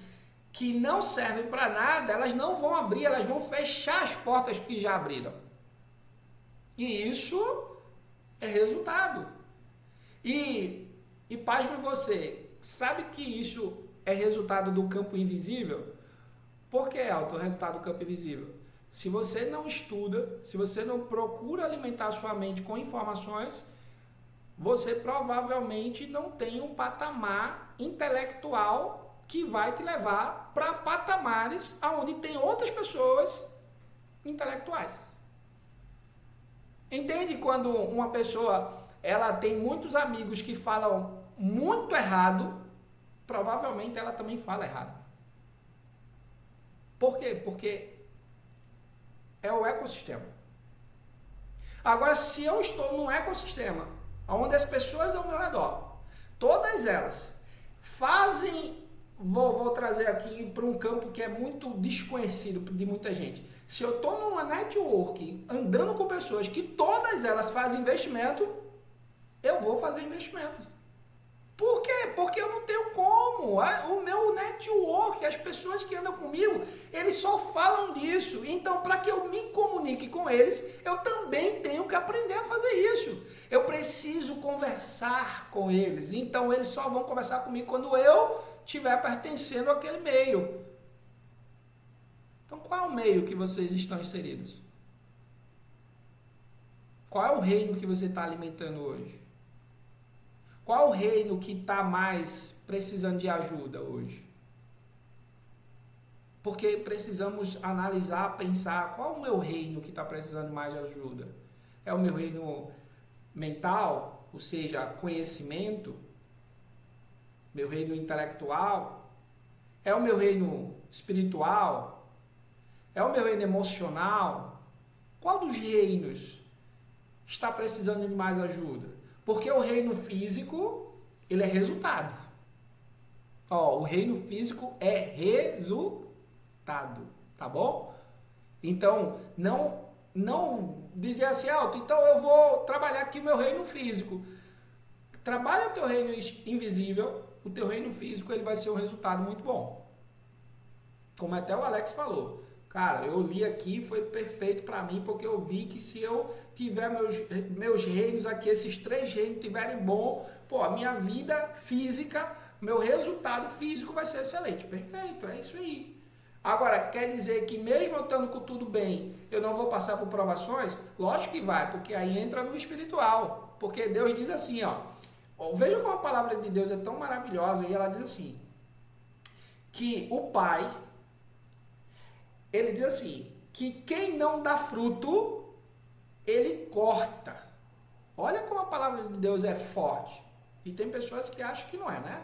que não servem para nada, elas não vão abrir, elas vão fechar as portas que já abriram. E isso é resultado. E pasme você, sabe que isso é resultado do campo invisível? Por que é o resultado do campo invisível? Se você não estuda, se você não procura alimentar a sua mente com informações, você provavelmente não tem um patamar intelectual que vai te levar para patamares onde tem outras pessoas intelectuais. Entende quando uma pessoa ela tem muitos amigos que falam muito errado, provavelmente ela também fala errado. Por quê? Porque é o ecossistema. Agora, se eu estou num ecossistema onde as pessoas ao meu redor, todas elas fazem, vou trazer aqui para um campo que é muito desconhecido de muita gente. Se eu estou numa network andando com pessoas que todas elas fazem investimento, eu vou fazer investimento. Por quê? Porque eu não tenho como. O meu network, as pessoas que andam comigo, eles só falam disso. Então, para que eu me comunique com eles, eu também tenho que aprender a fazer isso. Eu preciso conversar com eles. Então, eles só vão conversar comigo quando eu estiver pertencendo àquele meio. Então, qual é o meio que vocês estão inseridos? Qual é o reino que você está alimentando hoje? Qual o reino que está mais precisando de ajuda hoje? Porque precisamos analisar, pensar, qual é o meu reino que está precisando mais de ajuda? É o meu reino mental, ou seja, conhecimento? Meu reino intelectual? É o meu reino espiritual? É o meu reino emocional? Qual dos reinos está precisando de mais ajuda? Porque o reino físico, ele é resultado. O reino físico é resultado, tá bom? Então, não dizer assim, então eu vou trabalhar aqui o meu reino físico. Trabalha o teu reino invisível, o teu reino físico, ele vai ser um resultado muito bom. Como até o Alex falou. Cara, eu li aqui, foi perfeito para mim, porque eu vi que se eu tiver meus reinos aqui, esses 3 reinos tiverem bom, a minha vida física, meu resultado físico vai ser excelente. Perfeito, é isso aí. Agora, quer dizer que mesmo eu estando com tudo bem, eu não vou passar por provações? Lógico que vai, porque aí entra no espiritual. Porque Deus diz assim, ó, veja como a palavra de Deus é tão maravilhosa, e ela diz assim, que o Pai, ele diz assim, que quem não dá fruto, ele corta. Olha como a palavra de Deus é forte. E tem pessoas que acham que não é, né?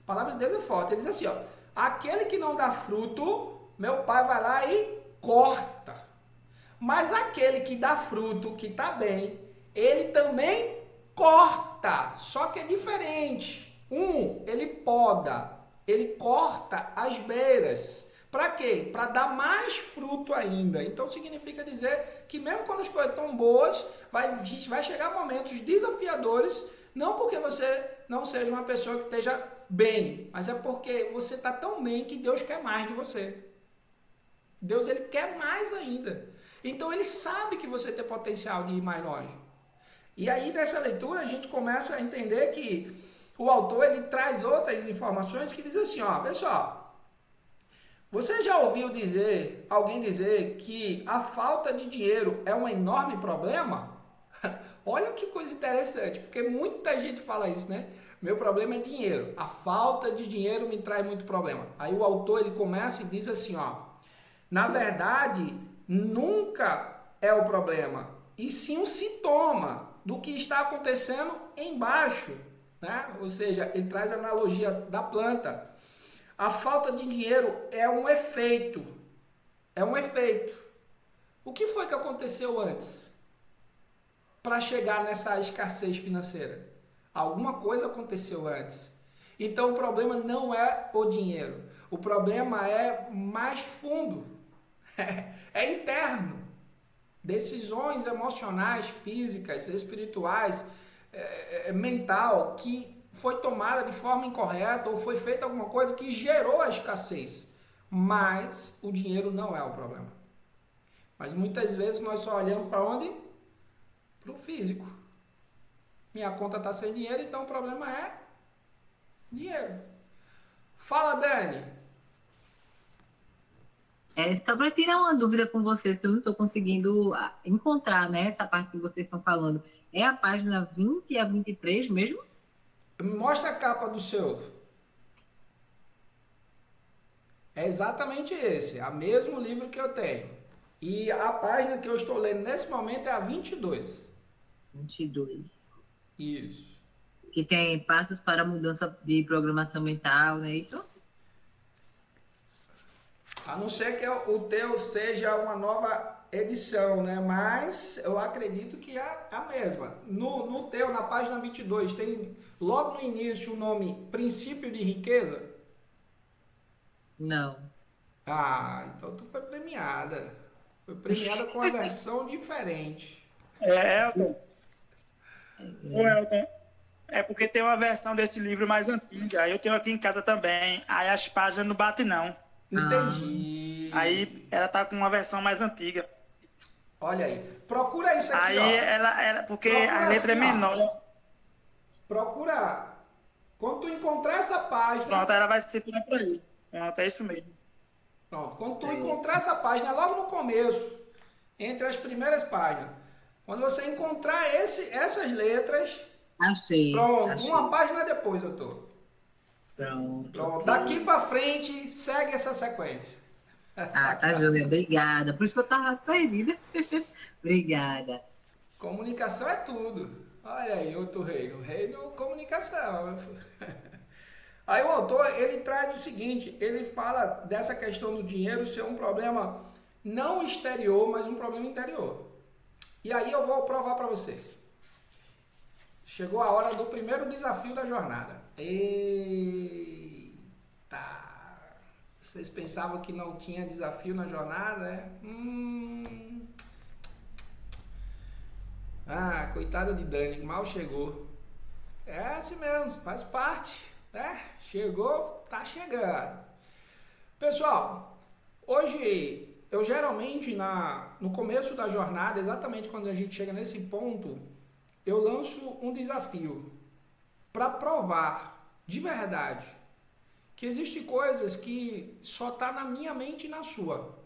A palavra de Deus é forte. Ele diz assim, ó, aquele que não dá fruto, meu Pai vai lá e corta. Mas aquele que dá fruto, que está bem, ele também corta. Só que é diferente. Ele poda, ele corta as beiras. Para quê? Para dar mais fruto ainda. Então significa dizer que mesmo quando as coisas estão boas, vai chegar momentos desafiadores, não porque você não seja uma pessoa que esteja bem, mas é porque você está tão bem que Deus quer mais de você. Deus, ele quer mais ainda. Então ele sabe que você tem potencial de ir mais longe. E aí nessa leitura a gente começa a entender que o autor ele traz outras informações que diz assim, ó, pessoal, você já ouviu alguém dizer que a falta de dinheiro é um enorme problema? Olha que coisa interessante, porque muita gente fala isso, né? Meu problema é dinheiro. A falta de dinheiro me traz muito problema. Aí o autor ele começa e diz assim, ó, na verdade, nunca é o problema, e sim um sintoma do que está acontecendo embaixo, né? Ou seja, ele traz a analogia da planta. A falta de dinheiro é um efeito. É um efeito. O que foi que aconteceu antes para chegar nessa escassez financeira? Alguma coisa aconteceu antes. Então o problema não é o dinheiro. O problema é mais fundo. É interno. Decisões emocionais, físicas, espirituais, mental, que foi tomada de forma incorreta ou foi feita alguma coisa que gerou a escassez. Mas o dinheiro não é o problema. Mas muitas vezes nós só olhamos para onde? Para o físico. Minha conta está sem dinheiro, então o problema é dinheiro. Fala, Dani. Só para tirar uma dúvida com vocês, que eu não estou conseguindo encontrar, né, essa parte que vocês estão falando. É a página 20 e a 23 mesmo? Mostra a capa do seu. É exatamente esse. É o mesmo livro que eu tenho. E a página que eu estou lendo nesse momento é a 22. 22. Isso. Que tem passos para a mudança de programação mental, não é isso? A não ser que o teu seja uma nova edição, né? Mas eu acredito que é a mesma. No teu, na página 22, tem logo no início o nome Princípio de Riqueza? Não. Ah, então tu foi premiada. Foi premiada com uma versão diferente. Elton. Ô, Elton. É porque tem uma versão desse livro mais antiga. Eu tenho aqui em casa também. Aí as páginas não batem, não. Entendi. Aí ela tá com uma versão mais antiga. Olha aí. Procura isso aqui, aí ó. Ela porque Procura a letra assim, é menor. Procura. Quando tu encontrar essa página... Pronto, ela vai se situar por aí. Pronto, é isso mesmo. Pronto. Quando tu encontrar essa página, logo no começo, entre as primeiras páginas, quando você encontrar essas letras... Achei. Pronto. Achei. Uma página depois eu tô. Pronto. Daqui pra frente, segue essa sequência. Tá, Júlia, obrigada. Por isso que eu tava perdida. Obrigada. Comunicação é tudo. Olha aí, outro reino. Reino, comunicação. Aí o autor, ele traz o seguinte, ele fala dessa questão do dinheiro ser um problema não exterior, mas um problema interior. E aí eu vou provar para vocês. Chegou a hora do primeiro desafio da jornada. Eita! Vocês pensavam que não tinha desafio na jornada, é? Ah, coitada de Dani, mal chegou. É assim mesmo, faz parte, né? Chegou, tá chegando. Pessoal, hoje eu geralmente no começo da jornada, exatamente quando a gente chega nesse ponto, eu lanço um desafio para provar de verdade que existem coisas que só tá na minha mente e na sua,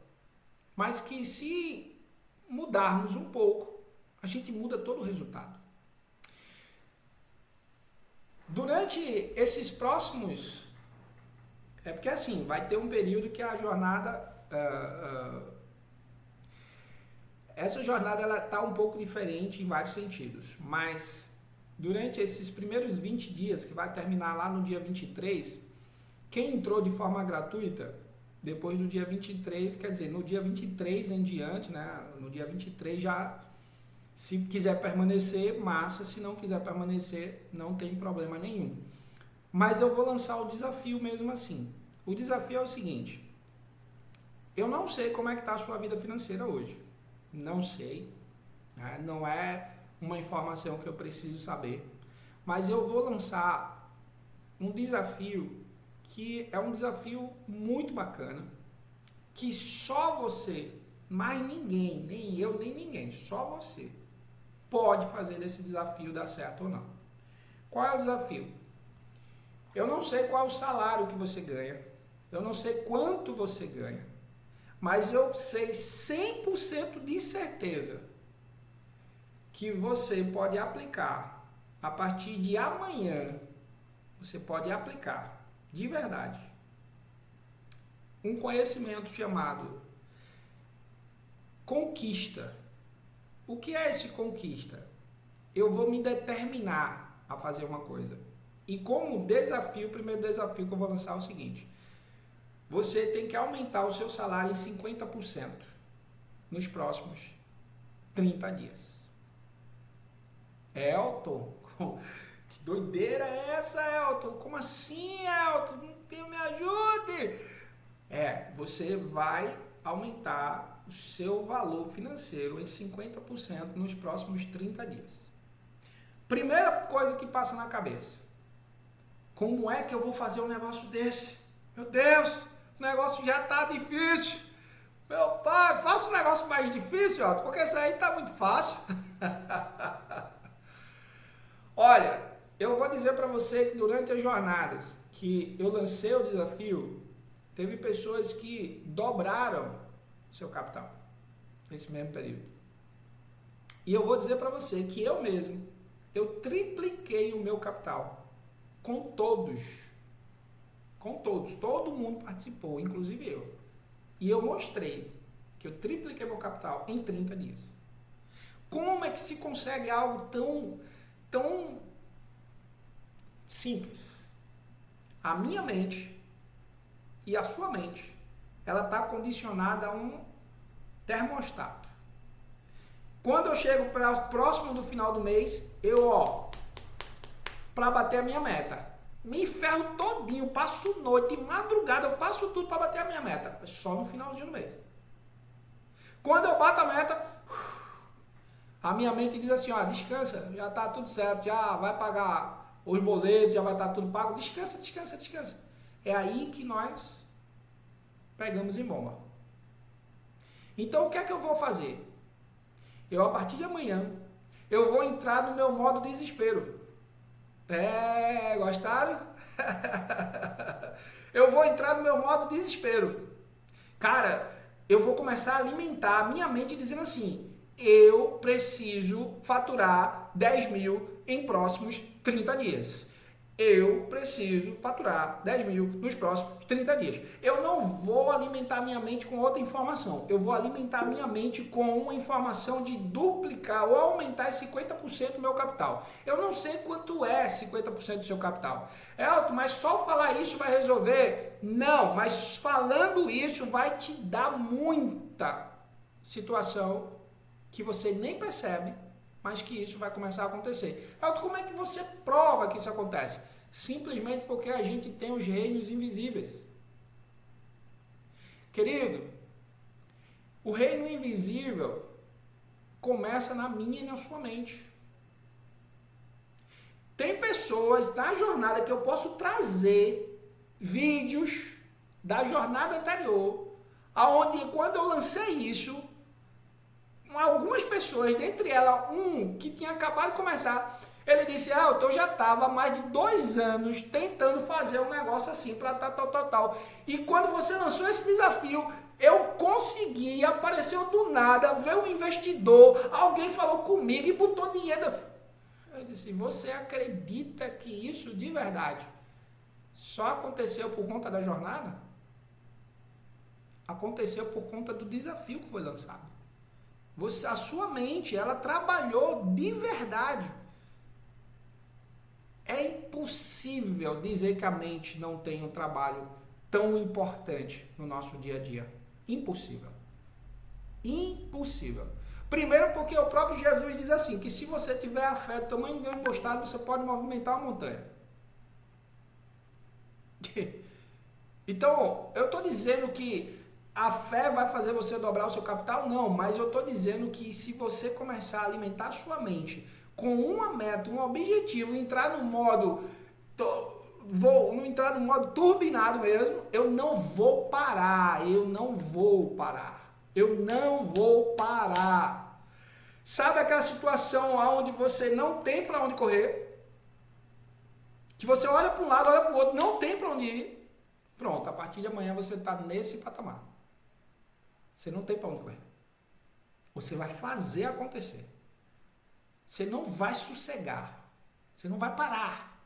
mas que se mudarmos um pouco, a gente muda todo o resultado. Durante esses próximos... É porque assim, vai ter um período que a jornada... essa jornada ela tá um pouco diferente em vários sentidos, mas durante esses primeiros 20 dias, que vai terminar lá no dia 23, quem entrou de forma gratuita, depois do dia 23, quer dizer, no dia 23 em diante, né? No dia 23 já... Se quiser permanecer, massa. Se não quiser permanecer, não tem problema nenhum. Mas eu vou lançar o desafio mesmo assim. O desafio é o seguinte. Eu não sei como é que está a sua vida financeira hoje. Não sei. Né? Não é uma informação que eu preciso saber. Mas eu vou lançar um desafio que é um desafio muito bacana. Que só você, mais ninguém, nem eu, nem ninguém, só você pode fazer esse desafio dar certo ou não. Qual é o desafio? Eu não sei qual é o salário que você ganha, eu não sei quanto você ganha, mas eu sei 100% de certeza que você pode aplicar, a partir de amanhã, você pode aplicar, de verdade, um conhecimento chamado conquista. O que é esse conquista? Eu vou me determinar a fazer uma coisa. E como desafio, o primeiro desafio que eu vou lançar é o seguinte. Você tem que aumentar o seu salário em 50% nos próximos 30 dias. Elton, que doideira é essa, Elton? Como assim, Elton? Me ajude! Você vai aumentar o seu valor financeiro em 50% nos próximos 30 dias. Primeira coisa que passa na cabeça. Como é que eu vou fazer um negócio desse? Meu Deus, o negócio já tá difícil. Meu pai, faça um negócio mais difícil, ó, porque isso aí tá muito fácil. Olha, eu vou dizer para você que durante as jornadas que eu lancei o desafio, teve pessoas que dobraram seu capital nesse mesmo período. E eu vou dizer para você que eu mesmo, eu tripliquei o meu capital com todos, todo mundo participou, inclusive eu. E eu mostrei que eu tripliquei meu capital em 30 dias. Como é que se consegue algo tão simples? A minha mente e a sua mente, ela está condicionada a um termostato. Quando eu chego próximo do final do mês, para bater a minha meta, me ferro todinho, passo noite, de madrugada, eu faço tudo para bater a minha meta, só no finalzinho do mês. Quando eu bato a meta, a minha mente diz assim, descansa, já está tudo certo, já vai pagar os boletos, já vai estar tudo pago, descansa. É aí que nós pegamos em bomba. Então, o que é que eu vou fazer? Eu, a partir de amanhã, eu vou entrar no meu modo desespero. Gostaram? Eu vou entrar no meu modo desespero. Cara, eu vou começar a alimentar a minha mente dizendo assim, eu preciso faturar 10 mil em próximos 30 dias. Eu preciso faturar 10 mil nos próximos 30 dias. Eu não vou alimentar minha mente com outra informação. Eu vou alimentar minha mente com uma informação de duplicar ou aumentar 50% do meu capital. Eu não sei quanto é 50% do seu capital. Elton, mas só falar isso vai resolver? Não, mas falando isso vai te dar muita situação que você nem percebe, mas que isso vai começar a acontecer. Elton, como é que você prova que isso acontece? Simplesmente porque a gente tem os reinos invisíveis. Querido, o reino invisível começa na minha e na sua mente. Tem pessoas na jornada que eu posso trazer vídeos da jornada anterior, aonde quando eu lancei isso, algumas pessoas, dentre elas que tinha acabado de começar, Ele disse, eu já estava há mais de 2 anos tentando fazer um negócio assim para tal. E quando você lançou esse desafio, eu consegui, apareceu do nada, veio um investidor, alguém falou comigo e botou dinheiro. Eu disse, você acredita que isso de verdade só aconteceu por conta da jornada? Aconteceu por conta do desafio que foi lançado. A sua mente, ela trabalhou de verdade. É impossível dizer que a mente não tem um trabalho tão importante no nosso dia a dia. Impossível. Impossível. Primeiro porque o próprio Jesus diz assim, que se você tiver a fé do tamanho de um grão de mostarda, você pode movimentar uma montanha. Então, eu estou dizendo que a fé vai fazer você dobrar o seu capital? Não, mas eu estou dizendo que se você começar a alimentar a sua mente com uma meta, um objetivo, entrar no modo turbinado mesmo, eu não vou parar. Sabe aquela situação onde você não tem para onde correr? Que você olha para um lado, olha para o outro, não tem para onde ir. Pronto, a partir de amanhã você está nesse patamar. Você não tem para onde correr. Você vai fazer acontecer. Você não vai sossegar. Você não vai parar.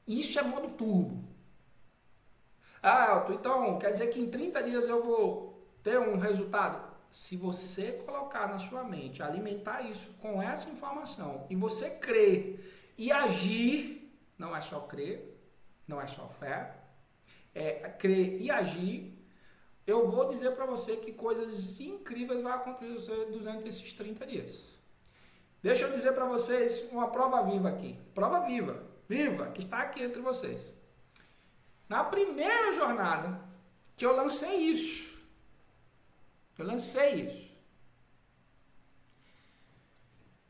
Isso é modo turbo. Elton, então quer dizer que em 30 dias eu vou ter um resultado? Se você colocar na sua mente, alimentar isso com essa informação, e você crer e agir, não é só crer, não é só fé, é crer e agir, eu vou dizer para você que coisas incríveis vão acontecer durante esses 30 dias. Deixa eu dizer para vocês uma prova viva aqui. Prova viva, que está aqui entre vocês. Na primeira jornada que eu lancei isso,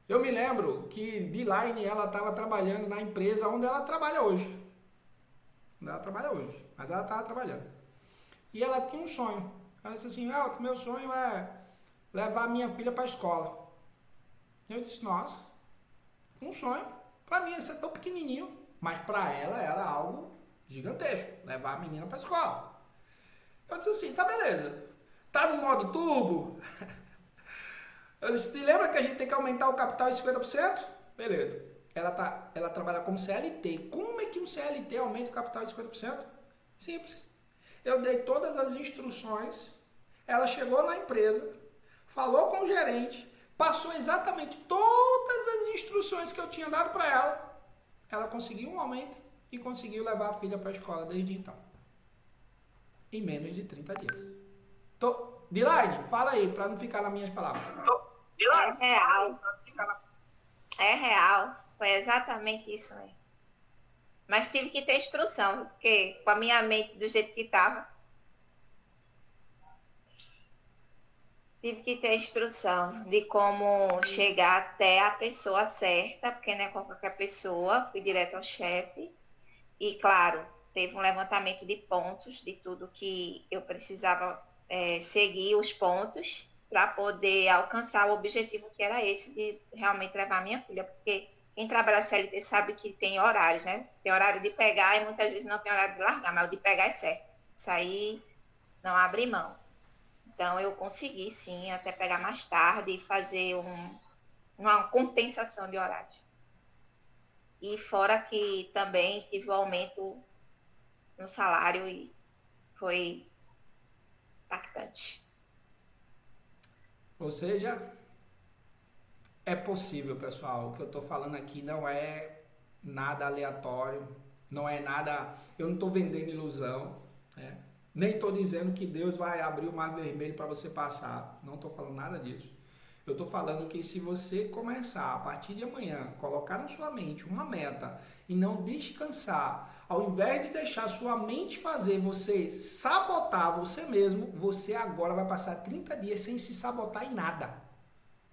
eu me lembro que Dilaine, ela estava trabalhando na empresa onde ela trabalha hoje. Mas ela estava trabalhando. E ela tinha um sonho. Ela disse assim, meu sonho é levar minha filha para a escola. Eu disse, nossa, um sonho. Para mim, esse é tão pequenininho. Mas para ela era algo gigantesco. Levar a menina para a escola. Eu disse assim, tá beleza. Tá no modo turbo? Eu disse, te lembra que a gente tem que aumentar o capital em 50%? Beleza. Ela trabalha como CLT. Como é que um CLT aumenta o capital em 50%? Simples. Eu dei todas as instruções. Ela chegou na empresa, falou com o gerente, passou exatamente todas as instruções que eu tinha dado para ela. Ela conseguiu um aumento e conseguiu levar a filha para a escola desde então. Em menos de 30 dias. Dilaine, fala aí, para não ficar nas minhas palavras. É real. É real. Foi exatamente isso aí. Mas tive que ter instrução, porque com a minha mente do jeito que estava, tive que ter instrução de como chegar até a pessoa certa, porque não é com qualquer pessoa, fui direto ao chefe. E, claro, teve um levantamento de pontos, de tudo que eu precisava seguir os pontos para poder alcançar o objetivo que era esse, de realmente levar a minha filha. Porque quem trabalha CLT sabe que tem horários, né? Tem horário de pegar e muitas vezes não tem horário de largar, mas o de pegar é certo. Isso aí não abre mão. Então, eu consegui, sim, até pegar mais tarde e fazer uma compensação de horário. E fora que também tive um aumento no salário e foi impactante. Ou seja, é possível, pessoal. O que eu estou falando aqui não é nada aleatório, não é nada... Eu não estou vendendo ilusão, né? Nem estou dizendo que Deus vai abrir o mar vermelho para você passar. Não estou falando nada disso. Eu estou falando que se você começar, a partir de amanhã, colocar na sua mente uma meta e não descansar, ao invés de deixar a sua mente fazer você sabotar você mesmo, você agora vai passar 30 dias sem se sabotar em nada.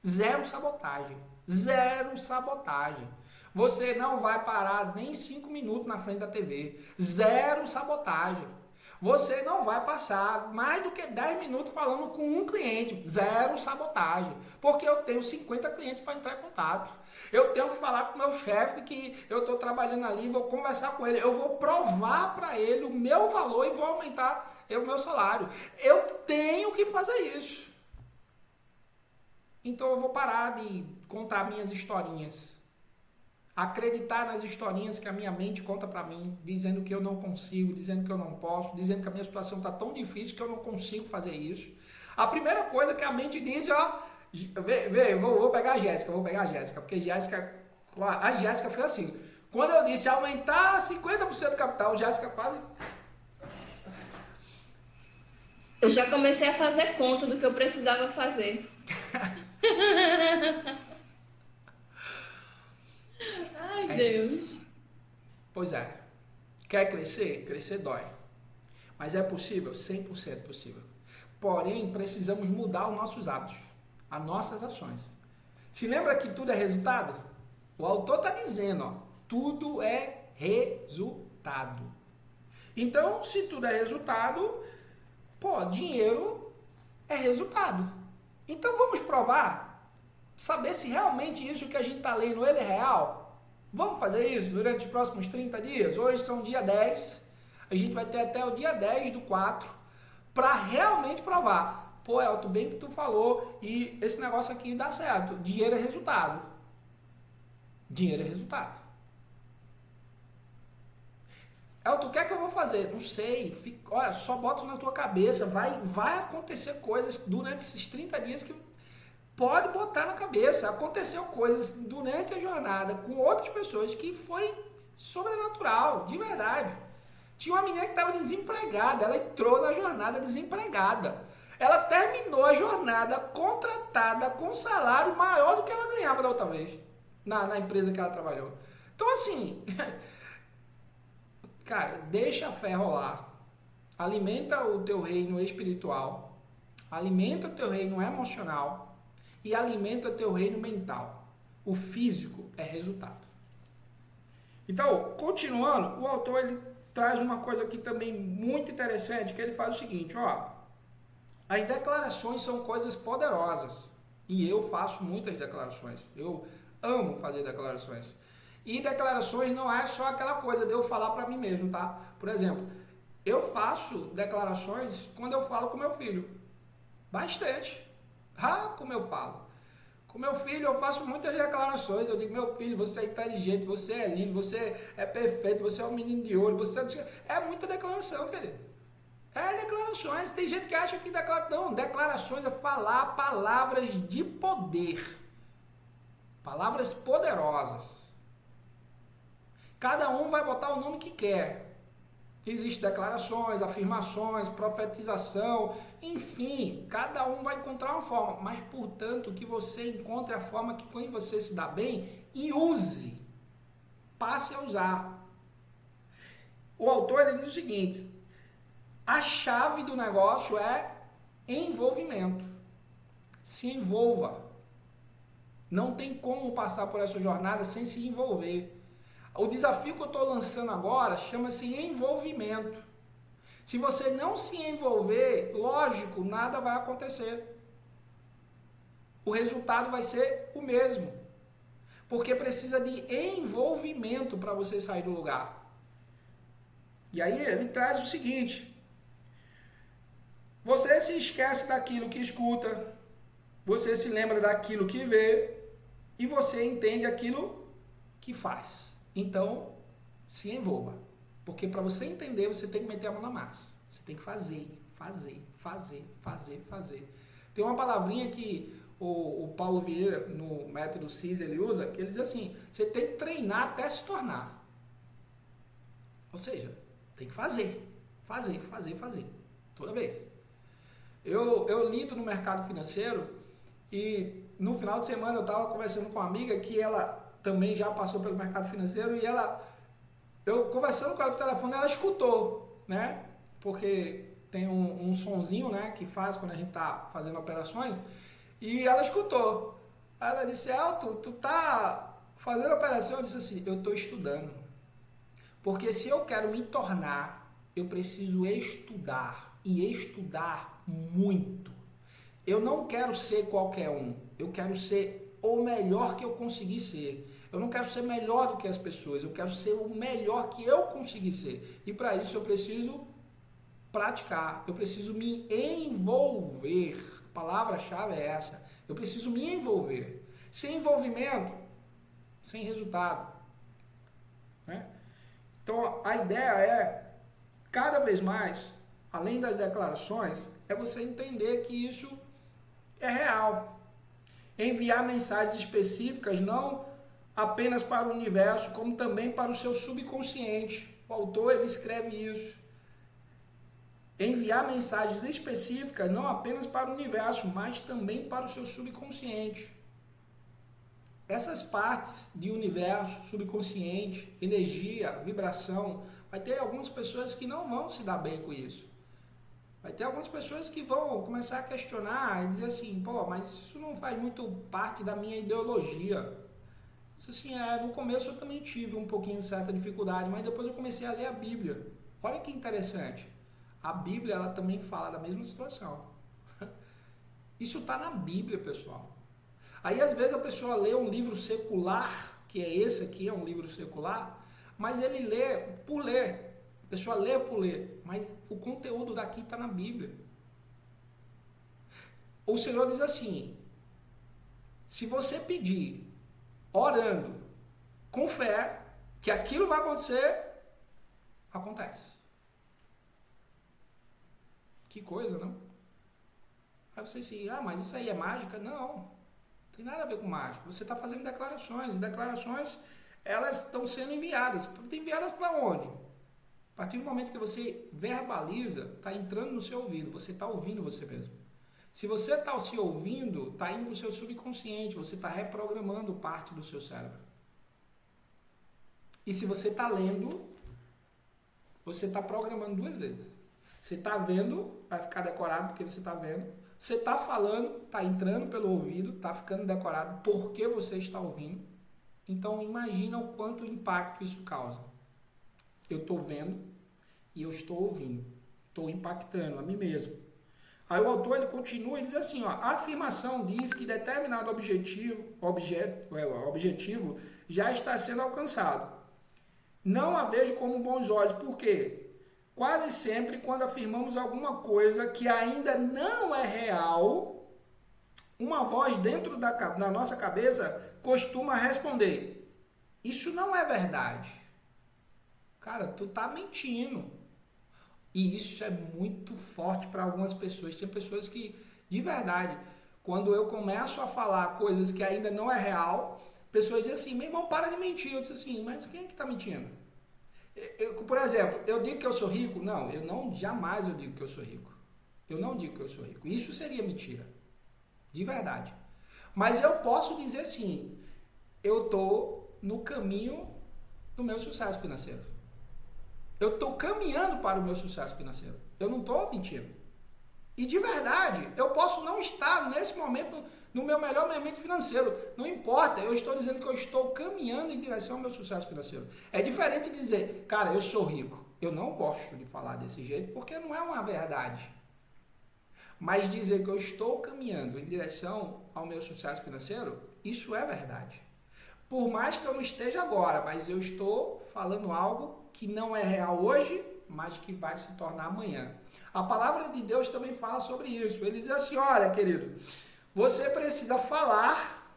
Zero sabotagem. Zero sabotagem. Você não vai parar nem 5 minutos na frente da TV. Zero sabotagem. Você não vai passar mais do que 10 minutos falando com um cliente, zero sabotagem, porque eu tenho 50 clientes para entrar em contato. Eu tenho que falar com o meu chefe que eu estou trabalhando ali, vou conversar com ele, eu vou provar para ele o meu valor e vou aumentar o meu salário. Eu tenho que fazer isso. Então eu vou parar de contar minhas historinhas. Acreditar nas historinhas que a minha mente conta pra mim, dizendo que eu não consigo, dizendo que eu não posso, dizendo que a minha situação tá tão difícil que eu não consigo fazer isso. A primeira coisa que a mente diz, ó, vou pegar a Jéssica, porque a Jéssica foi assim. Quando eu disse aumentar 50% do capital, Jéssica quase... Eu já comecei a fazer conta do que eu precisava fazer. Ai, Deus. Isso. Pois é. Quer crescer? Crescer dói. Mas é possível? 100% possível. Porém, precisamos mudar os nossos hábitos, as nossas ações. Se lembra que tudo é resultado? O autor está dizendo, ó, tudo é resultado. Então, se tudo é resultado, dinheiro é resultado. Então, vamos provar. Saber se realmente isso que a gente está lendo, ele é real. Vamos fazer isso durante os próximos 30 dias? Hoje são dia 10. A gente vai ter até o dia 10/4 para realmente provar. Pô, Elton, bem que tu falou e esse negócio aqui dá certo. Dinheiro é resultado. Dinheiro é resultado. Elton, o que é que eu vou fazer? Não sei. Olha, só bota isso na tua cabeça. Vai acontecer coisas durante esses 30 dias que pode botar na cabeça. Aconteceu coisas durante a jornada com outras pessoas que foi sobrenatural, de verdade. Tinha uma menina que estava desempregada, ela entrou na jornada desempregada. Ela terminou a jornada contratada com salário maior do que ela ganhava da outra vez, na empresa que ela trabalhou. Então, assim, cara, deixa a fé rolar. Alimenta o teu reino espiritual, alimenta o teu reino emocional e alimenta o teu reino mental. O físico é resultado. Então, continuando, o autor ele traz uma coisa aqui também muito interessante, que ele faz o seguinte, ó. As declarações são coisas poderosas. E eu faço muitas declarações. Eu amo fazer declarações. E declarações não é só aquela coisa de eu falar para mim mesmo, tá? Por exemplo, eu faço declarações quando eu falo com meu filho. Bastante. Como eu falo. Com meu filho eu faço muitas declarações. Eu digo, meu filho, você é inteligente, você é lindo, você é perfeito, você é um menino de ouro, você é muita declaração, querido. É declarações. Tem gente que acha que não, declarações é falar palavras de poder. Palavras poderosas. Cada um vai botar o nome que quer. Existem declarações, afirmações, profetização, enfim, cada um vai encontrar uma forma, mas portanto que você encontre a forma que quando você se dá bem e use, passe a usar. O autor ele diz o seguinte, a chave do negócio é envolvimento. Se envolva. Não tem como passar por essa jornada sem se envolver. O desafio que eu estou lançando agora chama-se envolvimento. Se você não se envolver, lógico, nada vai acontecer. O resultado vai ser o mesmo. Porque precisa de envolvimento para você sair do lugar. E aí ele traz o seguinte. Você se esquece daquilo que escuta. Você se lembra daquilo que vê. E você entende aquilo que faz. Então, se envolva. Porque para você entender, você tem que meter a mão na massa. Você tem que fazer. Tem uma palavrinha que o Paulo Vieira, no método CIS, ele usa, que ele diz assim, você tem que treinar até se tornar. Ou seja, tem que fazer. Toda vez. Eu lido no mercado financeiro e no final de semana eu estava conversando com uma amiga que ela também já passou pelo mercado financeiro e eu conversando com ela por telefone, ela escutou, né? Porque tem um sonzinho, né, que faz quando a gente tá fazendo operações, e ela escutou. Ela disse, Elton, tu tá fazendo operação? Eu disse assim, eu tô estudando. Porque se eu quero me tornar, eu preciso estudar, e estudar muito. Eu não quero ser qualquer um, eu quero ser o melhor que eu conseguir ser. Eu não quero ser melhor do que as pessoas, eu quero ser o melhor que eu conseguir ser. E para isso eu preciso praticar, eu preciso me envolver. A palavra-chave é essa. Eu preciso me envolver. Sem envolvimento, sem resultado. Né? Então a ideia é, cada vez mais, além das declarações, é você entender que isso é real. Enviar mensagens específicas não apenas para o universo, como também para o seu subconsciente. O autor ele escreve isso. Enviar mensagens específicas não apenas para o universo, mas também para o seu subconsciente. Essas partes de universo, subconsciente, energia, vibração, vai ter algumas pessoas que não vão se dar bem com isso. Vai ter algumas pessoas que vão começar a questionar e dizer assim, pô, mas isso não faz muito parte da minha ideologia. Isso assim, no começo eu também tive um pouquinho de certa dificuldade, mas depois eu comecei a ler a Bíblia. Olha que interessante. A Bíblia, ela também fala da mesma situação. Isso está na Bíblia, pessoal. Aí, às vezes, a pessoa lê um livro secular, que é esse aqui, é um livro secular, mas ele lê por ler. A pessoa lê por ler, mas o conteúdo daqui está na Bíblia. O Senhor diz assim, se você pedir, orando, com fé, que aquilo vai acontecer, acontece. Que coisa, não? Aí você diz, mas isso aí é mágica? Não tem nada a ver com mágica. Você está fazendo declarações. Declarações, elas estão sendo enviadas. Enviadas para onde? A partir do momento que você verbaliza, está entrando no seu ouvido. Você está ouvindo você mesmo. Se você está se ouvindo, está indo para o seu subconsciente. Você está reprogramando parte do seu cérebro. E se você está lendo, você está programando 2 vezes. Você está vendo, vai ficar decorado porque você está vendo. Você está falando, está entrando pelo ouvido, está ficando decorado porque você está ouvindo. Então imagina o quanto impacto isso causa. Eu estou vendo e eu estou ouvindo. Estou impactando a mim mesmo. Aí o autor ele continua e diz assim, a afirmação diz que determinado objetivo já está sendo alcançado. Não a vejo como bons olhos. Por quê? Quase sempre, quando afirmamos alguma coisa que ainda não é real, uma voz dentro da nossa cabeça costuma responder, isso não é verdade. Cara, tu tá mentindo. E isso é muito forte para algumas pessoas. Tem pessoas que, de verdade, quando eu começo a falar coisas que ainda não é real, pessoas dizem assim, meu irmão, para de mentir. Eu disse assim, mas quem é que tá mentindo? Por exemplo, eu digo que eu sou rico? Não, jamais eu digo que eu sou rico. Eu não digo que eu sou rico. Isso seria mentira. De verdade. Mas eu posso dizer assim, eu estou no caminho do meu sucesso financeiro. Eu estou caminhando para o meu sucesso financeiro. Eu não estou mentindo. E de verdade, eu posso não estar nesse momento no meu melhor momento financeiro. Não importa, eu estou dizendo que eu estou caminhando em direção ao meu sucesso financeiro. É diferente de dizer, cara, eu sou rico. Eu não gosto de falar desse jeito porque não é uma verdade. Mas dizer que eu estou caminhando em direção ao meu sucesso financeiro, isso é verdade. Por mais que eu não esteja agora, mas eu estou falando algo que não é real hoje, mas que vai se tornar amanhã. A palavra de Deus também fala sobre isso. Ele diz assim, olha, querido, você precisa falar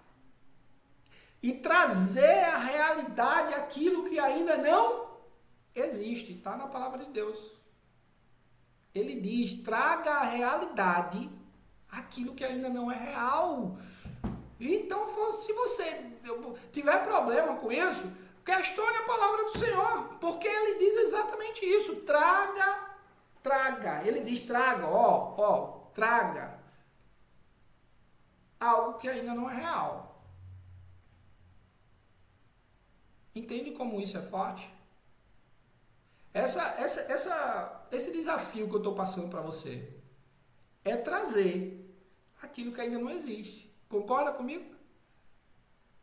e trazer à realidade aquilo que ainda não existe. Está na palavra de Deus. Ele diz, traga à realidade aquilo que ainda não é real. Então, se você tiver problema com isso, questione a palavra do Senhor, porque ele diz exatamente isso, traga. Ele diz traga, traga algo que ainda não é real. Entende como isso é forte? Esse desafio que eu estou passando para você é trazer aquilo que ainda não existe. Concorda comigo?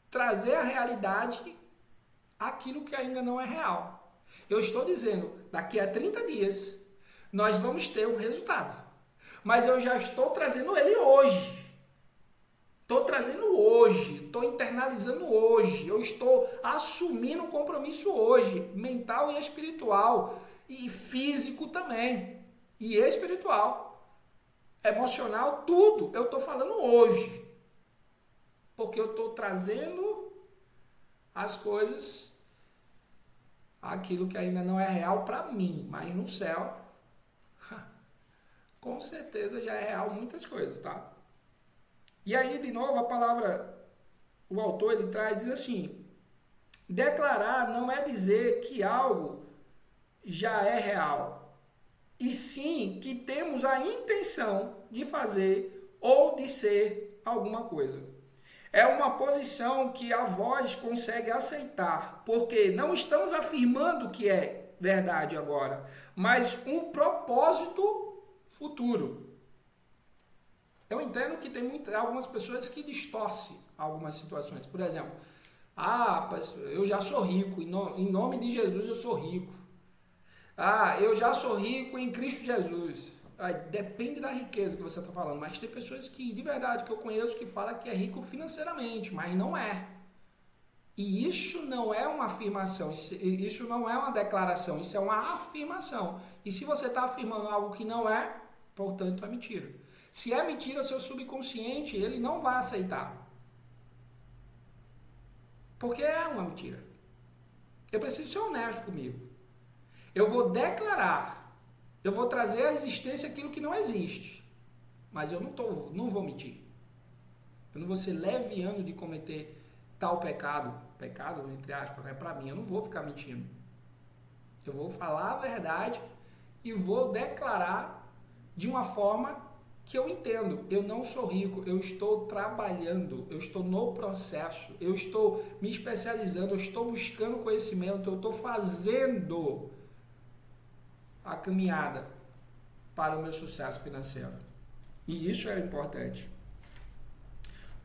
Trazer a realidade aquilo que ainda não é real. Eu estou dizendo, daqui a 30 dias, nós vamos ter um resultado. Mas eu já estou trazendo ele hoje. Estou trazendo hoje, estou internalizando hoje, eu estou assumindo o compromisso hoje, mental e espiritual, e físico também, e espiritual, emocional, tudo, eu estou falando hoje, porque eu estou trazendo as coisas, aquilo que ainda não é real para mim, mas no céu, com certeza já é real muitas coisas, tá? E aí, de novo, a palavra, o autor, ele traz, diz assim, declarar não é dizer que algo já é real, e sim que temos a intenção de fazer ou de ser alguma coisa. É uma posição que a voz consegue aceitar, porque não estamos afirmando que é verdade agora, mas um propósito futuro. Eu entendo que tem algumas pessoas que distorcem algumas situações. Por exemplo, eu já sou rico, em nome de Jesus eu sou rico. Eu já sou rico em Cristo Jesus. Depende da riqueza que você está falando, mas tem pessoas que, de verdade, que eu conheço, que falam que é rico financeiramente, mas não é. E isso não é uma afirmação, isso não é uma declaração, isso é uma afirmação. E se você está afirmando algo que não é, portanto é mentira. Se é mentira, seu subconsciente, ele não vai aceitar. Porque é uma mentira. Eu preciso ser honesto comigo. Eu vou declarar, eu vou trazer à existência aquilo que não existe. Mas eu não vou mentir. Eu não vou ser leviano de cometer tal pecado, entre aspas, né? Para mim, eu não vou ficar mentindo. Eu vou falar a verdade e vou declarar de uma forma que eu entendo, eu não sou rico, eu estou trabalhando, eu estou no processo, eu estou me especializando, eu estou buscando conhecimento, eu estou fazendo a caminhada para o meu sucesso financeiro. E isso é importante.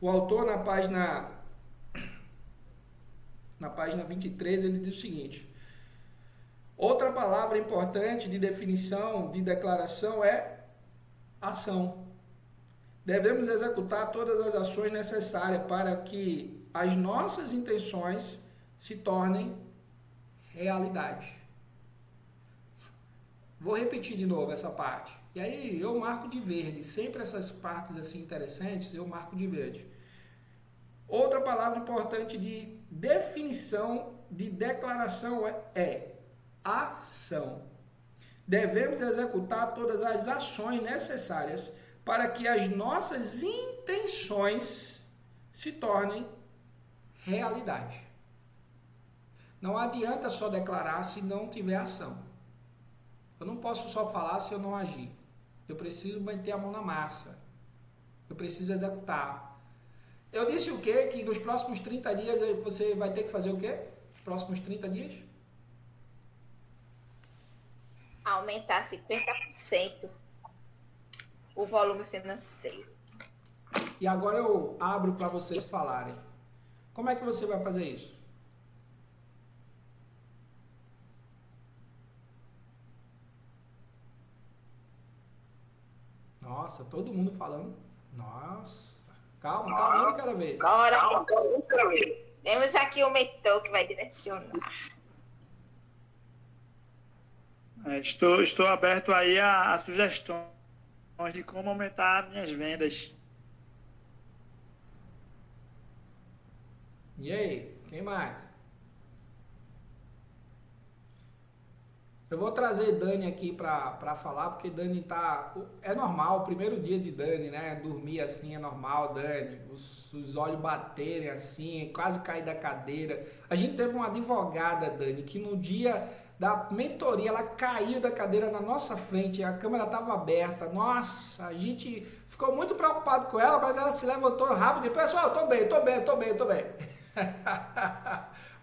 O autor, na página 23, ele diz o seguinte: outra palavra importante de definição, de declaração é ação. Devemos executar todas as ações necessárias para que as nossas intenções se tornem realidade. Vou repetir de novo essa parte. E aí eu marco de verde. Sempre essas partes assim interessantes eu marco de verde. Outra palavra importante de definição, de declaração é ação. Devemos executar todas as ações necessárias para que as nossas intenções se tornem realidade. Não adianta só declarar se não tiver ação. Eu não posso só falar se eu não agir. Eu preciso meter a mão na massa. Eu preciso executar. Eu disse o quê? Que nos próximos 30 dias você vai ter que fazer o quê? Nos próximos 30 dias? Aumentar 50% o volume financeiro. E agora eu abro para vocês falarem. Como é que você vai fazer isso? Nossa, todo mundo falando. Nossa. Calma, um de cada vez. Bora. Temos aqui o mentor que vai direcionar. Estou aberto aí a sugestões de como aumentar minhas vendas. E aí, quem mais? Eu vou trazer Dani aqui para falar, porque Dani tá... É normal, o primeiro dia de Dani, né? Dormir assim é normal, Dani. Os olhos baterem assim, quase cair da cadeira. A gente teve uma advogada, Dani, que no dia da mentoria, ela caiu da cadeira na nossa frente, a câmera estava aberta. Nossa, a gente ficou muito preocupado com ela, mas ela se levantou rápido e disse: pessoal, tô bem.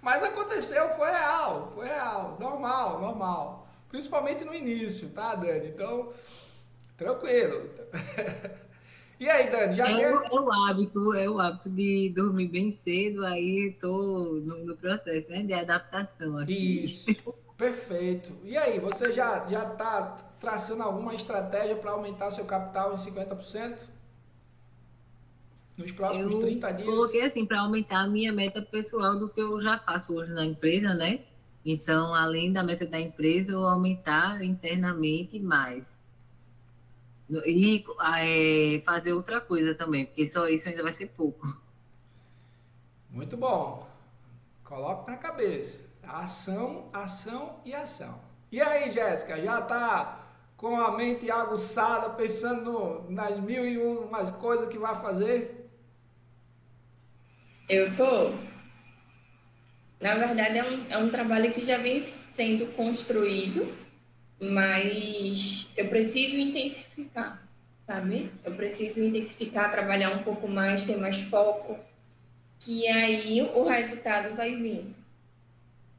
Mas aconteceu, foi real, normal. Principalmente no início, tá, Dani? Então, tranquilo. E aí, Dani, já É o hábito de dormir bem cedo, aí tô no processo, né, de adaptação aqui. Isso, perfeito. E aí, você já tá traçando alguma estratégia para aumentar seu capital em 50%? Nos próximos 30 dias? Coloquei assim, para aumentar a minha meta pessoal do que eu já faço hoje na empresa, né? Então, além da meta da empresa, eu aumentar internamente mais. E fazer outra coisa também, porque só isso ainda vai ser pouco. Muito bom. Coloque na cabeça. Ação, ação e ação. E aí, Jéssica, já tá com a mente aguçada, pensando nas 1001 coisas que vai fazer? Eu tô. Na verdade, é um trabalho que já vem sendo construído, mas eu preciso intensificar, sabe? Eu preciso intensificar, trabalhar um pouco mais, ter mais foco, que aí o resultado vai vir.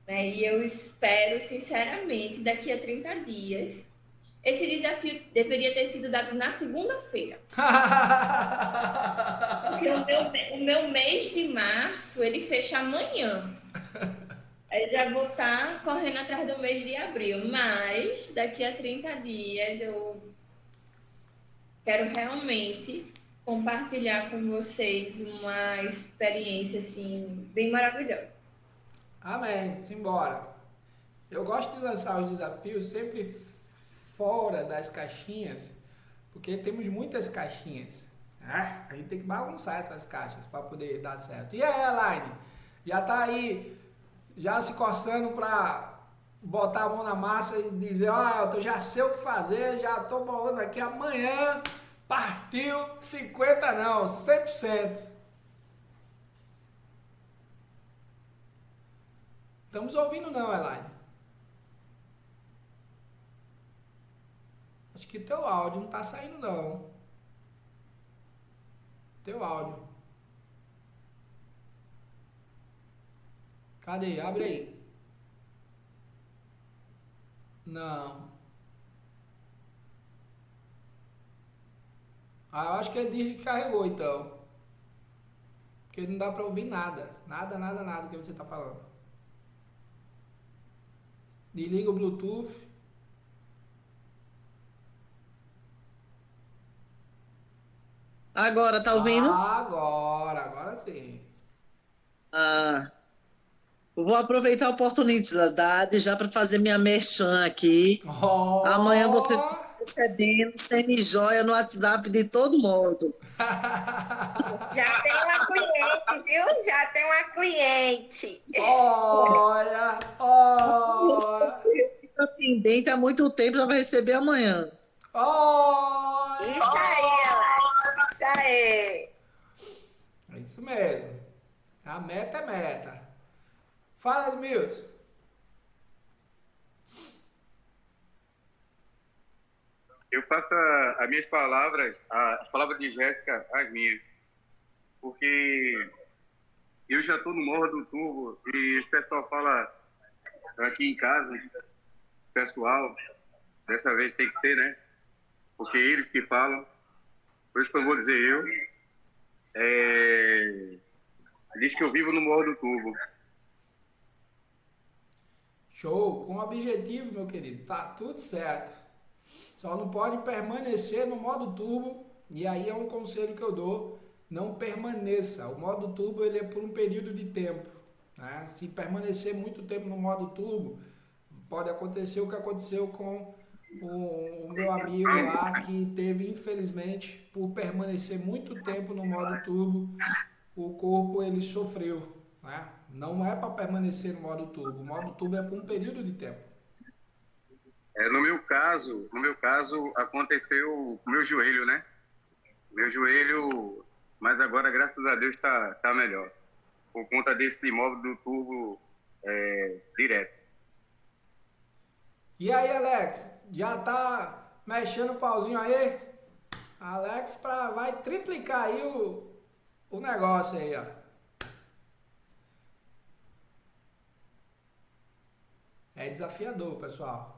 Né? E eu espero, sinceramente, daqui a 30 dias. Esse desafio deveria ter sido dado na segunda-feira. Porque o meu mês de março, ele fecha amanhã. Aí já vou estar correndo atrás do mês de abril. Mas daqui a 30 dias eu quero realmente compartilhar com vocês uma experiência assim bem maravilhosa. Amém. Simbora. Eu gosto de lançar os desafios sempre fora das caixinhas, porque temos muitas caixinhas. Né? A gente tem que bagunçar essas caixas para poder dar certo. E aí, Elaine? Já tá aí, já se coçando para botar a mão na massa e dizer, eu já sei o que fazer, já tô bolando aqui amanhã, partiu 50 não, 100%. Estamos ouvindo não, Elaine? Acho que teu áudio não tá saindo não. Teu áudio. Cadê? Abre aí. Não. Eu acho que ele diz que carregou então. Porque não dá pra ouvir nada. Nada que você tá falando. Desliga o Bluetooth. Agora, tá ouvindo? Agora sim. Eu vou aproveitar a oportunidade já para fazer minha merchan aqui. Amanhã você está recebendo semi-joia no WhatsApp de todo mundo. Já tem uma cliente, viu? Já tem uma cliente. Olha! Fica pendente há muito tempo, já vai receber amanhã. Isso aí, ela. Isso aí. É isso mesmo. A meta é meta. Fala, Edmilson. Eu faço as minhas palavras, as palavras de Jéssica, as minhas. Porque eu já estou no Morro do Turvo e o pessoal fala aqui em casa, pessoal, dessa vez tem que ter, né? Porque eles que falam, por isso que eu vou dizer eu. Diz que eu vivo no Morro do Turvo. Show, com objetivo, meu querido, tá tudo certo. Só não pode permanecer no modo turbo, e aí é um conselho que eu dou, não permaneça. O modo turbo ele é por um período de tempo, né? Se permanecer muito tempo no modo turbo, pode acontecer o que aconteceu com o meu amigo lá, que teve, infelizmente, por permanecer muito tempo no modo turbo, o corpo ele sofreu, né? Não é para permanecer no modo turbo. O modo turbo é por um período de tempo. No meu caso, aconteceu o meu joelho, né? Meu joelho, mas agora, graças a Deus, tá melhor. Por conta desse imóvel do turbo direto. E aí, Alex? Já tá mexendo o pauzinho aí? Alex vai triplicar aí o negócio aí, ó. É desafiador, pessoal.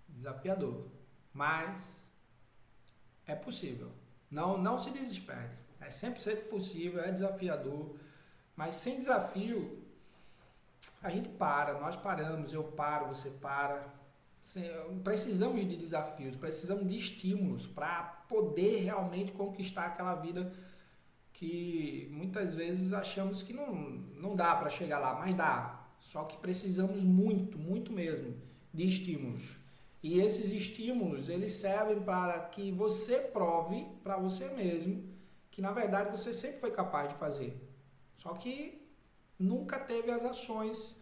Desafiador. Mas é possível. Não se desespere. É 100% possível, é desafiador, mas sem desafio, a gente para, nós paramos, eu paro, você para. Precisamos de desafios, precisamos de estímulos para poder realmente conquistar aquela vida que muitas vezes achamos que não dá para chegar lá, mas dá. Só que precisamos muito, muito mesmo de estímulos. E esses estímulos, eles servem para que você prove para você mesmo que na verdade você sempre foi capaz de fazer. Só que nunca teve as ações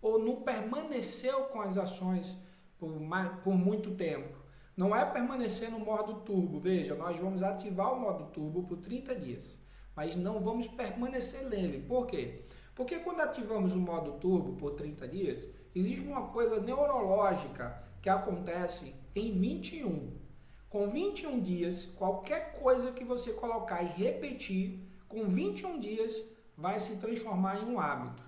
ou não permaneceu com as ações por muito tempo. Não é permanecer no modo turbo. Veja, nós vamos ativar o modo turbo por 30 dias, mas não vamos permanecer nele. Por quê? Porque quando ativamos o modo turbo por 30 dias, existe uma coisa neurológica que acontece em 21. Com 21 dias, qualquer coisa que você colocar e repetir, com 21 dias vai se transformar em um hábito.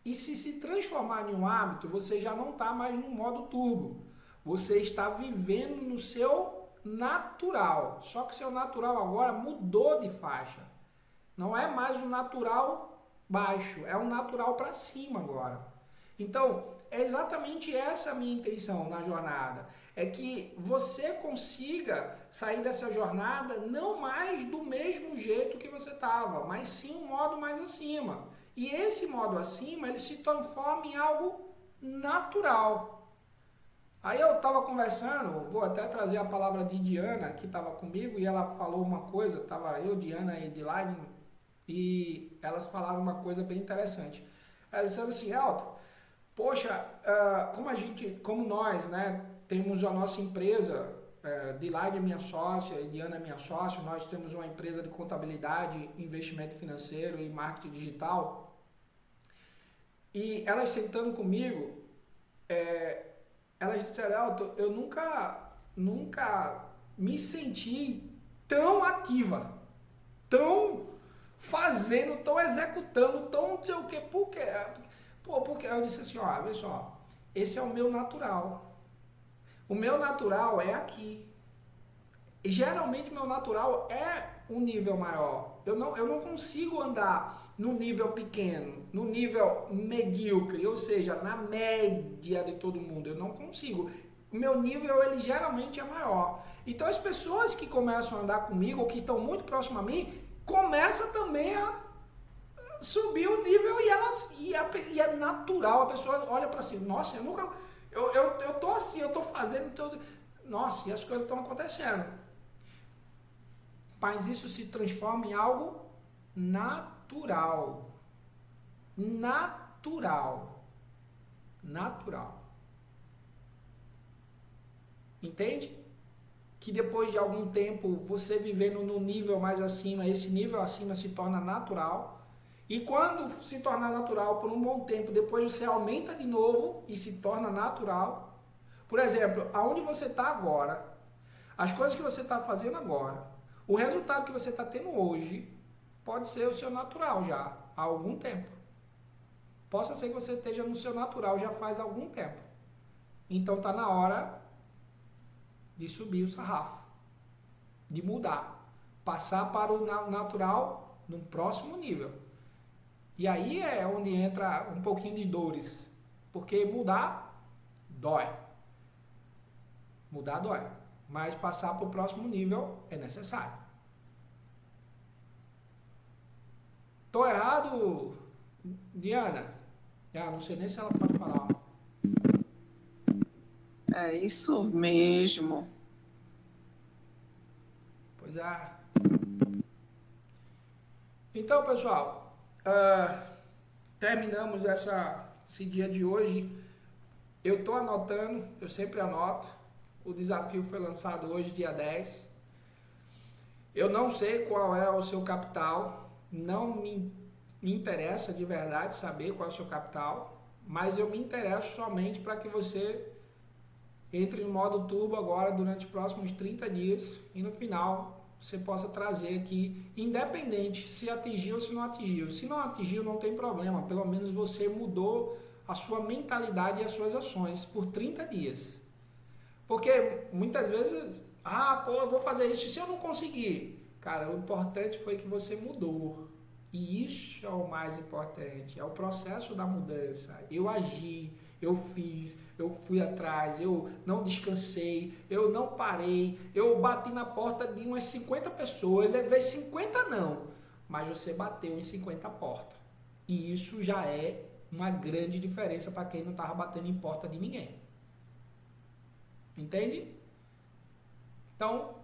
E se transformar em um hábito, você já não está mais no modo turbo. Você está vivendo no seu natural. Só que seu natural agora mudou de faixa. Não é mais o natural baixo, é o natural para cima agora. Então, é exatamente essa a minha intenção na jornada. É que você consiga sair dessa jornada não mais do mesmo jeito que você estava, mas sim um modo mais acima. E esse modo acima, ele se transforma em algo natural. Aí eu estava conversando, vou até trazer a palavra de Diana, que estava comigo, e ela falou uma coisa, estava eu, Diana e Edline, e elas falaram uma coisa bem interessante. Elas disseram assim, Elton, poxa, como nós, né, temos a nossa empresa, Edline é minha sócia, Diana é minha sócia, nós temos uma empresa de contabilidade, investimento financeiro e marketing digital, e elas sentando comigo, elas disseram, Elton, eu nunca me senti tão ativa, tão fazendo, tão executando, tão não sei o quê. Por quê? Porque eu disse assim, ó, vê só, esse é o meu natural. O meu natural é aqui. E geralmente o meu natural é um nível maior. Eu não consigo andar no nível pequeno, no nível medíocre, ou seja, na média de todo mundo. Eu não consigo. O meu nível, ele geralmente é maior. Então as pessoas que começam a andar comigo, ou que estão muito próximas a mim, começam também a subir o nível e é natural. A pessoa olha para si, nossa, eu tô assim, eu tô fazendo, nossa, e as coisas estão acontecendo. Mas isso se transforma em algo natural. Natural. Entende? Que depois de algum tempo, você vivendo no nível mais acima, esse nível acima se torna natural. E quando se tornar natural por um bom tempo, depois você aumenta de novo e se torna natural. Por exemplo, aonde você está agora, as coisas que você está fazendo agora, o resultado que você está tendo hoje, pode ser o seu natural já, há algum tempo. Possa ser que você esteja no seu natural já faz algum tempo. Então está na hora de subir o sarrafo, de mudar, passar para o natural no próximo nível. E aí é onde entra um pouquinho de dores, porque mudar dói. Mudar dói, mas passar para o próximo nível é necessário. Tô errado, Diana? Não sei nem se ela pode falar. É isso mesmo. Pois é. Então, pessoal, terminamos esse dia de hoje. Eu estou anotando, eu sempre anoto. O desafio foi lançado hoje, dia 10. Eu não sei qual é o seu capital, não me interessa de verdade saber qual é o seu capital, mas eu me interesso somente para que você entre no modo turbo agora durante os próximos 30 dias e no final você possa trazer aqui, independente se atingiu ou se não atingiu. Se não atingiu, não tem problema, pelo menos você mudou a sua mentalidade e as suas ações por 30 dias. Porque muitas vezes Ah, pô, eu vou fazer isso. E se eu não conseguir? Cara, o importante foi que você mudou. E isso é o mais importante. É o processo da mudança. Eu agi, eu fiz, eu fui atrás, eu não descansei, eu não parei, eu bati na porta de umas 50 pessoas, eu levei 50 não, mas você bateu em 50 portas. E isso já é uma grande diferença para quem não estava batendo em porta de ninguém. Entende? Então,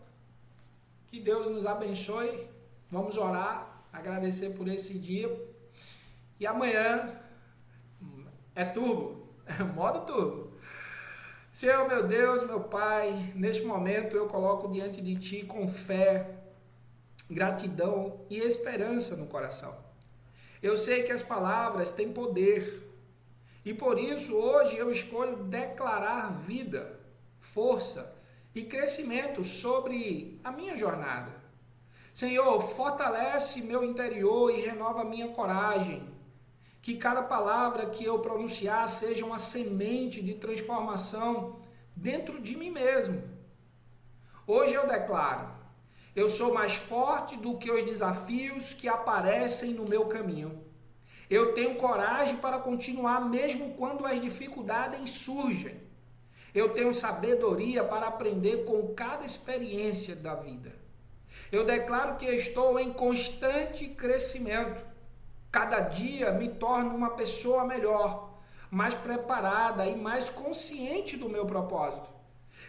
que Deus nos abençoe. Vamos orar, agradecer por esse dia. E amanhã é turbo, é modo turbo. Senhor, meu Deus, meu Pai, neste momento eu coloco diante de Ti com fé, gratidão e esperança no coração. Eu sei que as palavras têm poder e por isso hoje eu escolho declarar vida, força e crescimento sobre a minha jornada. Senhor, fortalece meu interior e renova minha coragem. Que cada palavra que eu pronunciar seja uma semente de transformação dentro de mim mesmo. Hoje eu declaro, eu sou mais forte do que os desafios que aparecem no meu caminho. Eu tenho coragem para continuar mesmo quando as dificuldades surgem. Eu tenho sabedoria para aprender com cada experiência da vida. Eu declaro que estou em constante crescimento. Cada dia me torno uma pessoa melhor, mais preparada e mais consciente do meu propósito.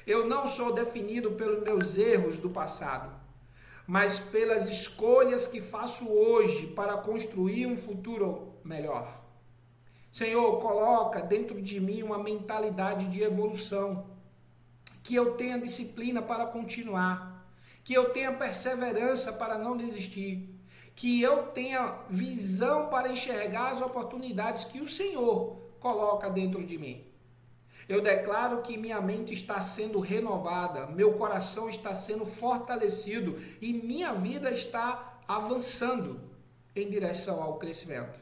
Eu não sou definido pelos meus erros do passado, mas pelas escolhas que faço hoje para construir um futuro melhor. Senhor, coloca dentro de mim uma mentalidade de evolução, que eu tenha disciplina para continuar, que eu tenha perseverança para não desistir, que eu tenha visão para enxergar as oportunidades que o Senhor coloca dentro de mim. Eu declaro que minha mente está sendo renovada, meu coração está sendo fortalecido e minha vida está avançando em direção ao crescimento.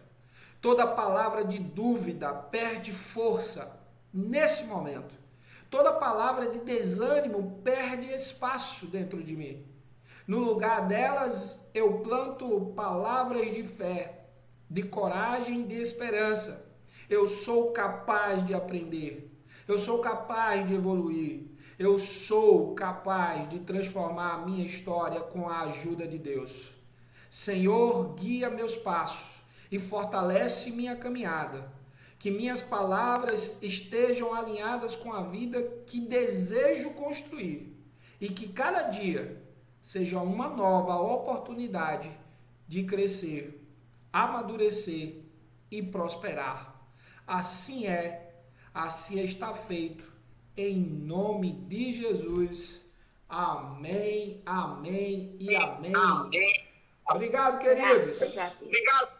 Toda palavra de dúvida perde força nesse momento. Toda palavra de desânimo perde espaço dentro de mim. No lugar delas, eu planto palavras de fé, de coragem e de esperança. Eu sou capaz de aprender. Eu sou capaz de evoluir. Eu sou capaz de transformar a minha história com a ajuda de Deus. Senhor, guia meus passos e fortalece minha caminhada. Que minhas palavras estejam alinhadas com a vida que desejo construir. E que cada dia seja uma nova oportunidade de crescer, amadurecer e prosperar. Assim está feito, em nome de Jesus. Amém, amém e amém. Obrigado, queridos. Obrigado.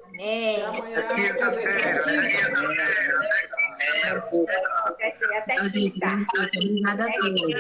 Amém. Até amanhã, quer dizer, até quinta. Gente, obrigada a todos.